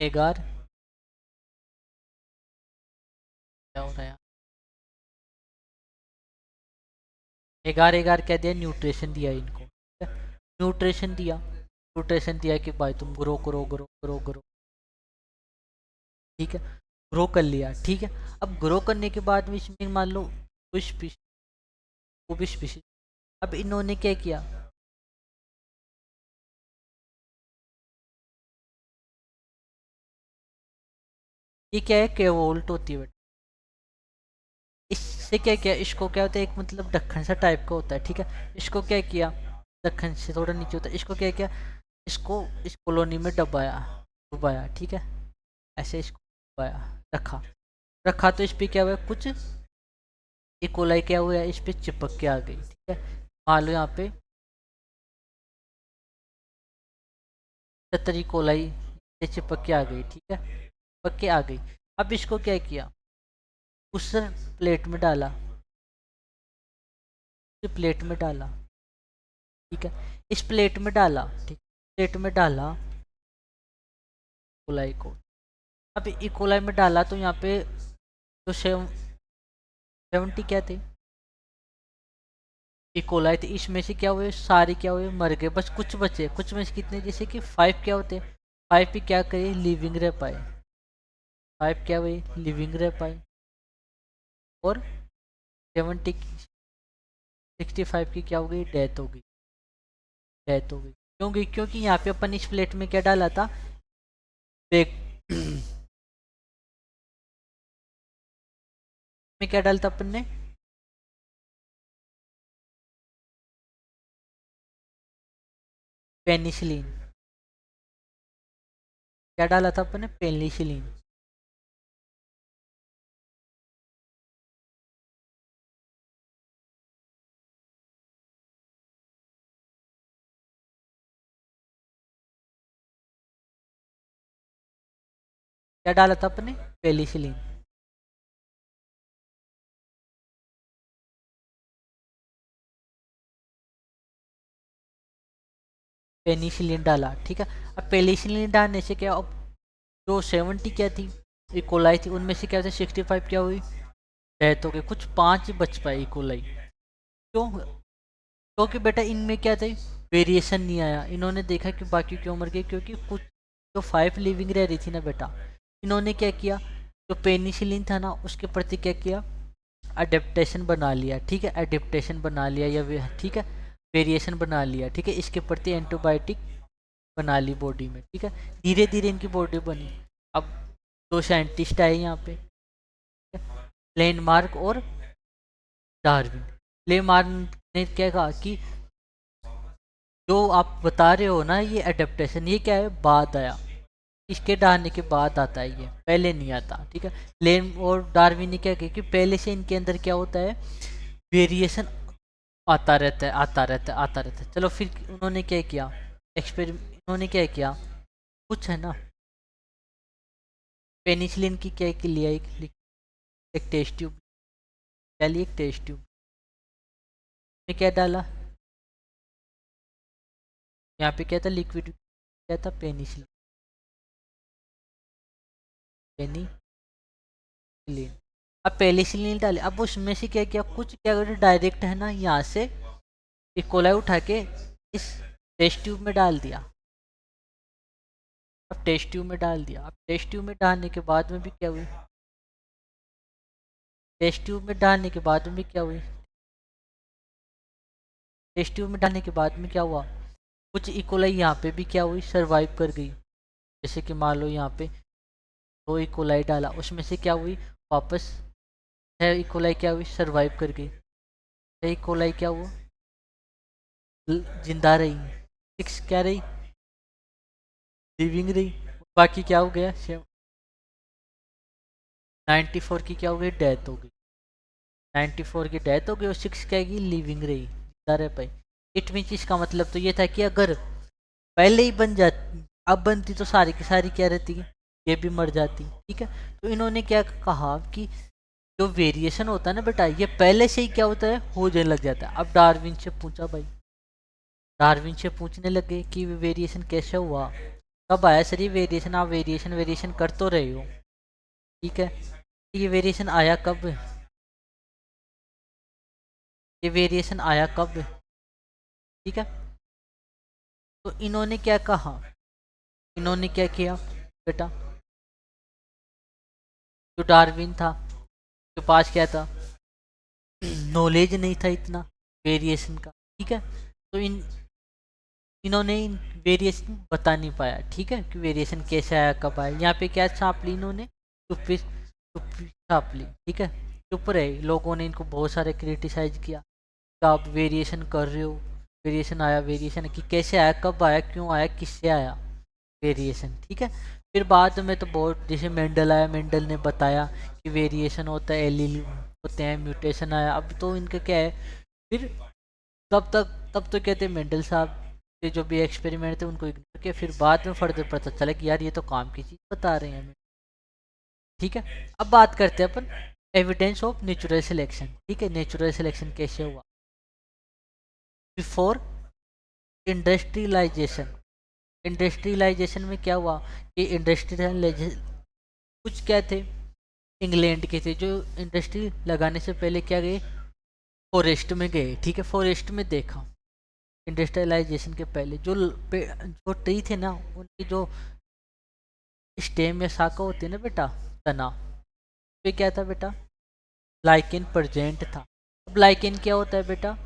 एगार, क्या हो रहा है, एगार एगार क्या दिया, न्यूट्रिशन दिया इनको, ठीक है? न्यूट्रिशन दिया, न्यूट्रिशन दिया कि भाई तुम ग्रो करो, ग्रो करो, ग्रो, ठीक है, ग्रो कर लिया, ठीक है। अब ग्रो करने के बाद में इसमें मान लो कुछ स्पीशीज, वो भी स्पीशीज, अब इन्होंने क्या किया, ये क्या है, केवोल्ट होती है बेटा, इससे क्या किया, इसको क्या होता है, एक मतलब ढक्कन सा टाइप का होता है, ठीक है, इसको क्या किया, ढक्कन से थोड़ा नीचे होता है, इसको क्या किया, इसको इस कॉलोनी में डबाया, डुबाया, ठीक है, ऐसे इसको डुबाया, रखा, रखा तो इस पे क्या हुआ, कुछ इकोलाई क्या हुआ, इस पे चिपक के आ गई, ठीक है, मान लो यहाँ पे 70 इकोलाई से चिपक के आ गई, ठीक है, चिपक के आ गई। अब इसको क्या किया, उस प्लेट में डाला, उस प्लेट में डाला, ठीक है, इस प्लेट में डाला, ठीक, प्लेट में डाला इकोलाई को। अब इकोलाई में डाला तो यहाँ पे तो 70 क्या थे, इकोलाई थे, इसमें से क्या हुए, सारे क्या हुए, मर गए, बस कुछ बचे, कुछ में से कितने, जैसे कि 5 क्या होते, 5 भी क्या करे, लिविंग रह पाए, 5 क्या हुए, लिविंग रह पाए, और 70 65 की क्या हो गई, डेथ हो गई, डेथ हो गई, क्यों गई, क्योंकि यहाँ पे अपन इस प्लेट में क्या डाला था, बेक में क्या डाला था अपन ने, पेनिसिलिन, क्या डाला था अपन ने, पेनिसिलिन, क्या डाला था अपने? पेनिसिलिन। पेनिसिलिन डाला, ठीक है। अब पेनिसिलिन डालने से क्या, अब जो 70 क्या थी इकोलाई थी, उनमें से क्या थे 65 क्या हुई, डेथ हो गई, कुछ 5 ही बच पाए इकोलाई। क्यों? क्योंकि बेटा इनमें क्या थे, वेरिएशन नहीं आया। इन्होंने देखा कि बाकी क्यों मर गए, क्योंकि कुछ जो 5 लिविंग रह रही थी ना बेटा, इन्होंने क्या किया, जो पेनिसिलिन था ना उसके प्रति क्या किया, अडेप्टेशन बना लिया, ठीक है, अडेप्टेशन बना लिया या ठीक है, वेरिएशन बना लिया, ठीक है, इसके प्रति एंटीबायोटिक बना ली बॉडी में, ठीक है। धीरे धीरे इनकी बॉडी बनी। अब दो साइंटिस्ट आए यहाँ पे, लैंडमार्क और डार्विन। लैंडमार्क ने क्या कहा कि जो आप बता रहे हो ना ये अडेप्टेशन, ये क्या है, बाद आया, इसके डालने के बाद आता है, ये पहले नहीं आता, ठीक है। लेन और डार्विन ने क्या किया कि पहले से इनके अंदर क्या होता है, वेरिएशन आता रहता है, आता रहता है, आता रहता है। चलो फिर उन्होंने क्या किया, उन्होंने क्या किया, कुछ है ना, पेनिसिलिन की क्या की लिया, एक टेस्ट ट्यूब, क्या लिया, एक टेस्ट ट्यूब में क्या डाला, यहाँ पे क्या था, लिक्विड क्या था, पेनिसिलिन, पेनिसिलिन। अब पेनिसिलिन डाले, अब उसमें से क्या किया, कुछ क्या करे, डायरेक्ट है ना यहाँ से इकोलाई उठा के इस टेस्ट ट्यूब में डाल दिया। अब टेस्ट ट्यूब में डाल दिया, अब टेस्ट ट्यूब में डालने के बाद में भी क्या हुई, टेस्ट ट्यूब में डालने के बाद में भी क्या हुई, टेस्ट ट्यूब में डालने के बाद में क्या हुआ, कुछ इकोलाई यहाँ पे भी क्या हुई, सरवाइव कर गई। जैसे कि मान लो यहाँ पे दो इकोलाई डाला, उसमें से क्या हुई, वापस 6 इकोलाई क्या हुई, सरवाइव कर गई। 6 इकोलाई क्या हुआ, जिंदा रही। 6 क्या रही, लिविंग रही। बाकी क्या हो गया, 94 की क्या हो गई, डेथ हो गई। 94 की डेथ हो गई और 6 क्या की, लिविंग रही, जिंदा रह पाई। इट मीन्स इसका मतलब तो ये था कि अगर पहले ही बन जाती, अब बनती तो सारी की सारी क्या रहती, ये भी मर जाती, ठीक है। तो इन्होंने क्या कहा कि जो वेरिएशन होता है ना बेटा, ये पहले से ही क्या होता है, हो जाने लग जाता है। अब डार्विन से पूछा भाई, डार्विन से पूछने लगे कि वेरिएशन कैसे हुआ, कब आया सर ये वेरिएशन, आप वेरिएशन वेरिएशन कर तो रहे हो, ठीक है, ये वेरिएशन आया कब, ये वेरिएशन आया कब, ठीक है। तो इन्होंने क्या कहा, इन्होंने क्या किया बेटा, जो डार्विन था, के पास क्या था, नॉलेज नहीं था इतना वेरिएशन का, ठीक है। तो इन्होंने वेरिएशन बता नहीं पाया, ठीक है, कि वेरिएशन कैसे आया कब आया। यहाँ पे क्या छाप ली इन्होंने, चुप्पी चुप्पी छाप ली, ठीक है, चुप रहे। लोगों ने इनको बहुत सारे क्रिटिसाइज किया कि आप वेरिएशन कर रहे हो, वेरिएशन आया, वेरिएशन कि कैसे आया, कब आया, क्यों आया, किससे आया वेरिएशन, ठीक है। फिर बाद में तो बहुत, जैसे मेंडल आया, मेंडल ने बताया कि वेरिएशन होता है, एलील होते हैं, म्यूटेशन आया। अब तो इनका क्या है, फिर तब तो कहते मेंडल साहब के जो भी एक्सपेरिमेंट थे उनको इग्नोर किया। फिर बाद में फर्दर पता चला कि यार ये तो काम की चीज़ बता रहे हैं हमें, ठीक है। अब बात करते हैं अपन एविडेंस ऑफ नेचुरल सिलेक्शन, ठीक है, नेचुरल सिलेक्शन कैसे हुआ बिफोर इंडस्ट्रियलाइजेशन। इंडस्ट्रियलाइजेशन में क्या हुआ कि इंडस्ट्रियलाइजेशन कुछ क्या थे, इंग्लैंड के थे, जो इंडस्ट्री लगाने से पहले क्या गए, फॉरेस्ट में गए, ठीक है, फॉरेस्ट में देखा। इंडस्ट्रियलाइजेशन के पहले जो ट्री थे ना, उनकी जो स्टेम या शाखा होती है ना बेटा, तना पे क्या था बेटा, लाइकेन प्रेजेंट था। अब लाइकेन क्या होता है बेटा,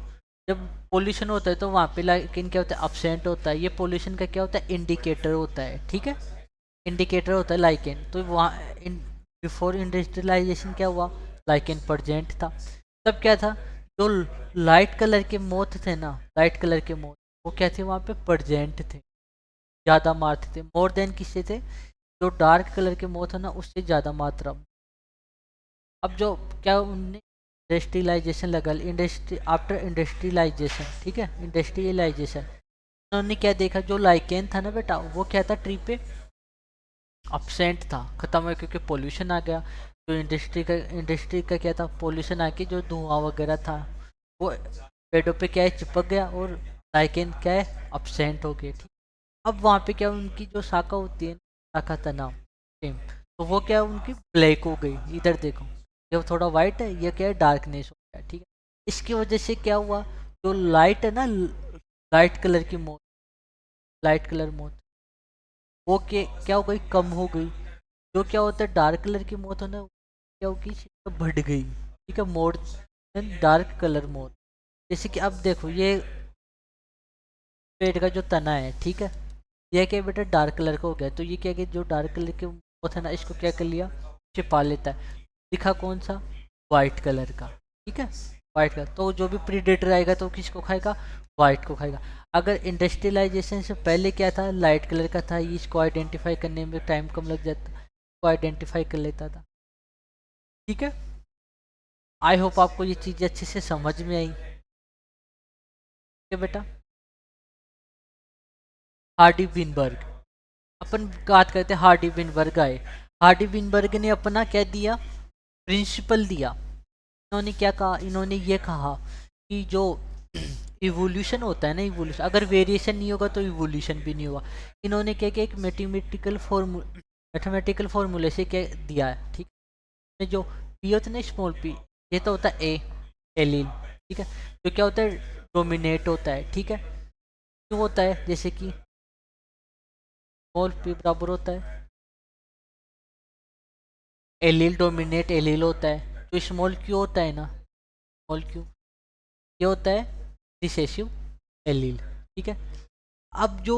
जब पोल्यूशन होता है तो वहाँ पे लाइकेन क्या होता है, अपसेंट होता है। ये पोल्यूशन का क्या होता है, इंडिकेटर होता है, ठीक है, इंडिकेटर होता है लाइकेन। तो वहाँ बिफोर इंडस्ट्रियलाइजेशन क्या हुआ, लाइकेन प्रेजेंट था। तब क्या था, जो लाइट कलर के मोथ थे ना, लाइट कलर के मोथ, वो क्या थे वहाँ पे, प्रेजेंट थे, ज़्यादा मात्रा थे, मोर देन किससे थे, जो डार्क कलर के मोथ है ना उससे ज़्यादा मात्रा। अब जो क्या उनने इंडस्ट्रियलाइजेशन लगा, इंडस्ट्री आफ्टर इंडस्ट्रियलाइजेशन, ठीक है, इंडस्ट्रियलाइजेशन, उन्होंने क्या देखा, जो लाइकेन था ना बेटा, वो क्या था, ट्री पे अपसेंट था, खत्म हो गया, क्योंकि पोल्यूशन आ गया। जो इंडस्ट्री का क्या था, पोल्यूशन आके जो धुआं वगैरह था वो पेड़ों पे क्या है चिपक गया, और लाइकेन क्या है अपसेंट हो गए, ठीक। अब वहाँ पे क्या उनकी जो शाखा होती है, शाखा तनाव सेम, तो वो क्या उनकी ब्लैक हो गई। इधर देखो, ये थोड़ा वाइट है, ये क्या है डार्कनेस हो गया, ठीक है। इसकी वजह से क्या हुआ, जो लाइट है ना, लाइट कलर की मौत, लाइट कलर मौत, वो क्या हो गई, कम हो गई। जो क्या होता है डार्क कलर की मौत होना, क्या होगी, बढ़ गई, ठीक है। मोर डार्क कलर मौत, जैसे कि अब देखो ये पेड़ का जो तना है, ठीक है, यह क्या बेटा डार्क कलर का हो गया, तो ये क्या कि जो डार्क कलर के वो था ना, इसको क्या कर लिया, छिपा लेता है। दिखा कौन सा, वाइट कलर का, ठीक है, वाइट कलर। तो जो भी प्रीडेटर आएगा तो किसको खाएगा, वाइट को खाएगा। अगर इंडस्ट्रियलाइजेशन से पहले क्या था, लाइट कलर का था, ये इसको आइडेंटिफाई करने में टाइम कम लग जाता, इसको आइडेंटिफाई कर लेता था, ठीक है। आई होप आपको ये चीज़ अच्छे से समझ में आई, ठीक है बेटा। हार्डी विनबर्ग, अपन बात करते हैं, हार्डी विनबर्ग आए। हार्डी विनबर्ग ने अपना क्या दिया, प्रिंसिपल दिया। इन्होंने क्या कहा, इन्होंने ये कहा कि जो इवोल्यूशन होता है ना, इवोल्यूशन, अगर वेरिएशन नहीं होगा तो इवोल्यूशन भी नहीं होगा। इन्होंने क्या किया, एक मैथमेटिकल फॉर्मूले से क्या दिया है, ठीक है। जो पी होता है ना, स्मॉल पी, ये तो होता है ए, एलील, ठीक है। तो क्या होता है, डोमिनेट होता है, ठीक है। क्यों होता है, जैसे कि स्मॉल पी बराबर होता है एलील, डोमिनेट एलील होता है। तो स्मॉल क्यू होता है ना, स्मॉल क्यू ये होता है रिसेसिव एलील, ठीक है। अब जो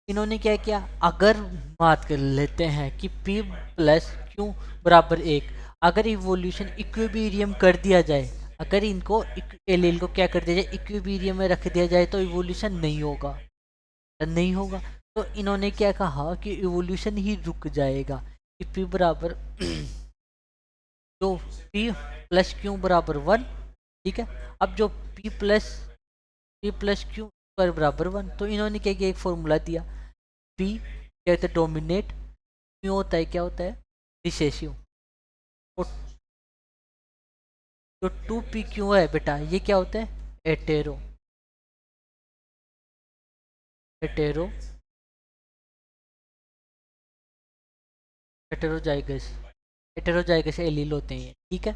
इन्होंने क्या किया, अगर बात कर लेते हैं कि P प्लस क्यू बराबर एक, अगर इवोल्यूशन इक्विबीरियम कर दिया जाए, अगर इनको एलील को क्या कर दिया जाए, इक्विबीरियम में रख दिया जाए, तो इवोल्यूशन नहीं होगा, नहीं होगा। तो इन्होंने क्या कहा कि इवोल्यूशन ही रुक जाएगा, कि P बराबर जो P प्लस क्यू बराबर 1, ठीक है। अब जो P प्लस क्यू पर बराबर 1, तो इन्होंने क्या किया, एक फॉर्मूला दिया। P क्या होता है, डोमिनेट, क्यू होता है क्या होता है, रिसेसिव। और जो 2P क्यू है बेटा, ये क्या होता है, Attero, Attero heterozygous, heterozygous allele होते हैं, ठीक है।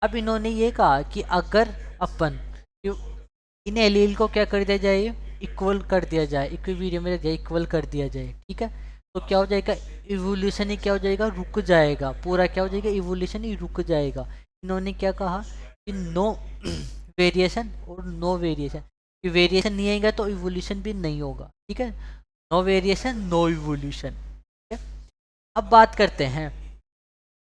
अब इन्होंने ये कहा कि अगर अपन इन एलील को क्या कर दिया जाए, इक्वल कर दिया जाए, इक्विबीरियम में इक्वल कर दिया जाए, ठीक है। तो क्या हो जाएगा, इवोल्यूशन ही क्या हो जाएगा, रुक जाएगा, पूरा क्या हो जाएगा, इवोल्यूशन ही रुक जाएगा। इन्होंने क्या कहा कि नो वेरिएशन और नो वेरिएशन, वेरिएशन नहीं आएगा तो इवोल्यूशन भी नहीं होगा, ठीक है। नो वेरिएशन नो इवोल्यूशन, ठीक है। अब बात करते हैं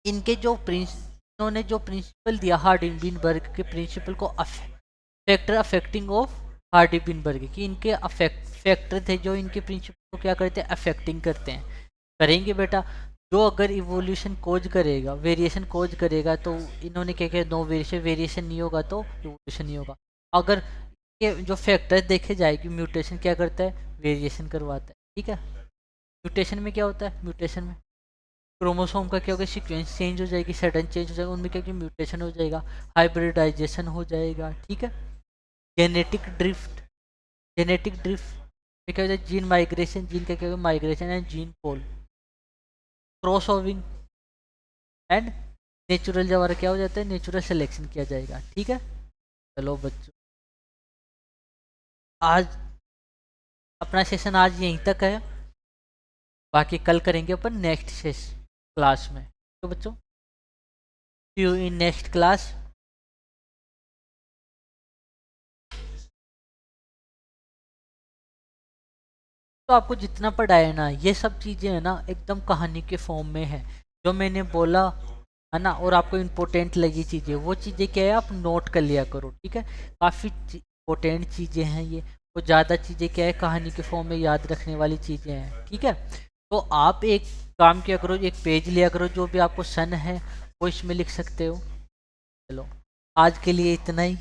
इनके जो इन्होंने जो प्रिंसिपल दिया हार्डी-विनबर्ग के प्रिंसिपल को, फैक्टर अफेक्टिंग ऑफ हार्डी-विनबर्ग, कि इनके अफेक्ट फैक्टर थे जो इनके प्रिंसिपल को क्या करते हैं, अफेक्टिंग करते हैं, करेंगे बेटा। जो अगर इवोल्यूशन कोज करेगा, वेरिएशन कोज करेगा, तो इन्होंने क्या किया, नो वेरिएशन, वेरिएशन नहीं होगा तो इवोल्यूशन नहीं होगा। अगर ये जो फैक्टर देखे जाए कि म्यूटेशन क्या करता है, वेरिएशन करवाता है, ठीक है। म्यूटेशन में क्या होता है, म्यूटेशन में क्रोमोसोम का क्या होगा, सीक्वेंस चेंज हो जाएगी, सडन चेंज हो जाएगा, उनमें क्या म्यूटेशन हो जाएगा, हाइब्रिडाइजेशन हो जाएगा, ठीक है। जेनेटिक ड्रिफ्ट, जेनेटिक ड्रिफ्ट में क्या होता है, जीन माइग्रेशन, जीन का क्या होगा, migration and gene pool, cross ओविंग एंड नेचुरल जवारा क्या हो जाता है, नेचुरल सिलेक्शन किया जाएगा, ठीक है। चलो बच्चों, आज अपना सेशन आज यहीं तक है, बाकी कल करेंगे अपन नेक्स्ट सेशन क्लास में, तो बच्चों सी यू इन नेक्स्ट क्लास। तो आपको जितना पढ़ाया है ना, ये सब चीज़ें है ना एकदम कहानी के फॉर्म में है, जो मैंने बोला है ना, और आपको इम्पोर्टेंट लगी चीज़ें, वो चीज़ें क्या है, आप नोट कर लिया करो, ठीक है। काफ़ी इम्पोर्टेंट चीज़ें हैं ये, वो ज़्यादा चीज़ें क्या है, कहानी के फॉर्म में याद रखने वाली चीज़ें हैं, ठीक है। तो आप एक काम किया करो, एक पेज लिया करो, जो भी आपको सन है वो इसमें लिख सकते हो। चलो आज के लिए इतना ही।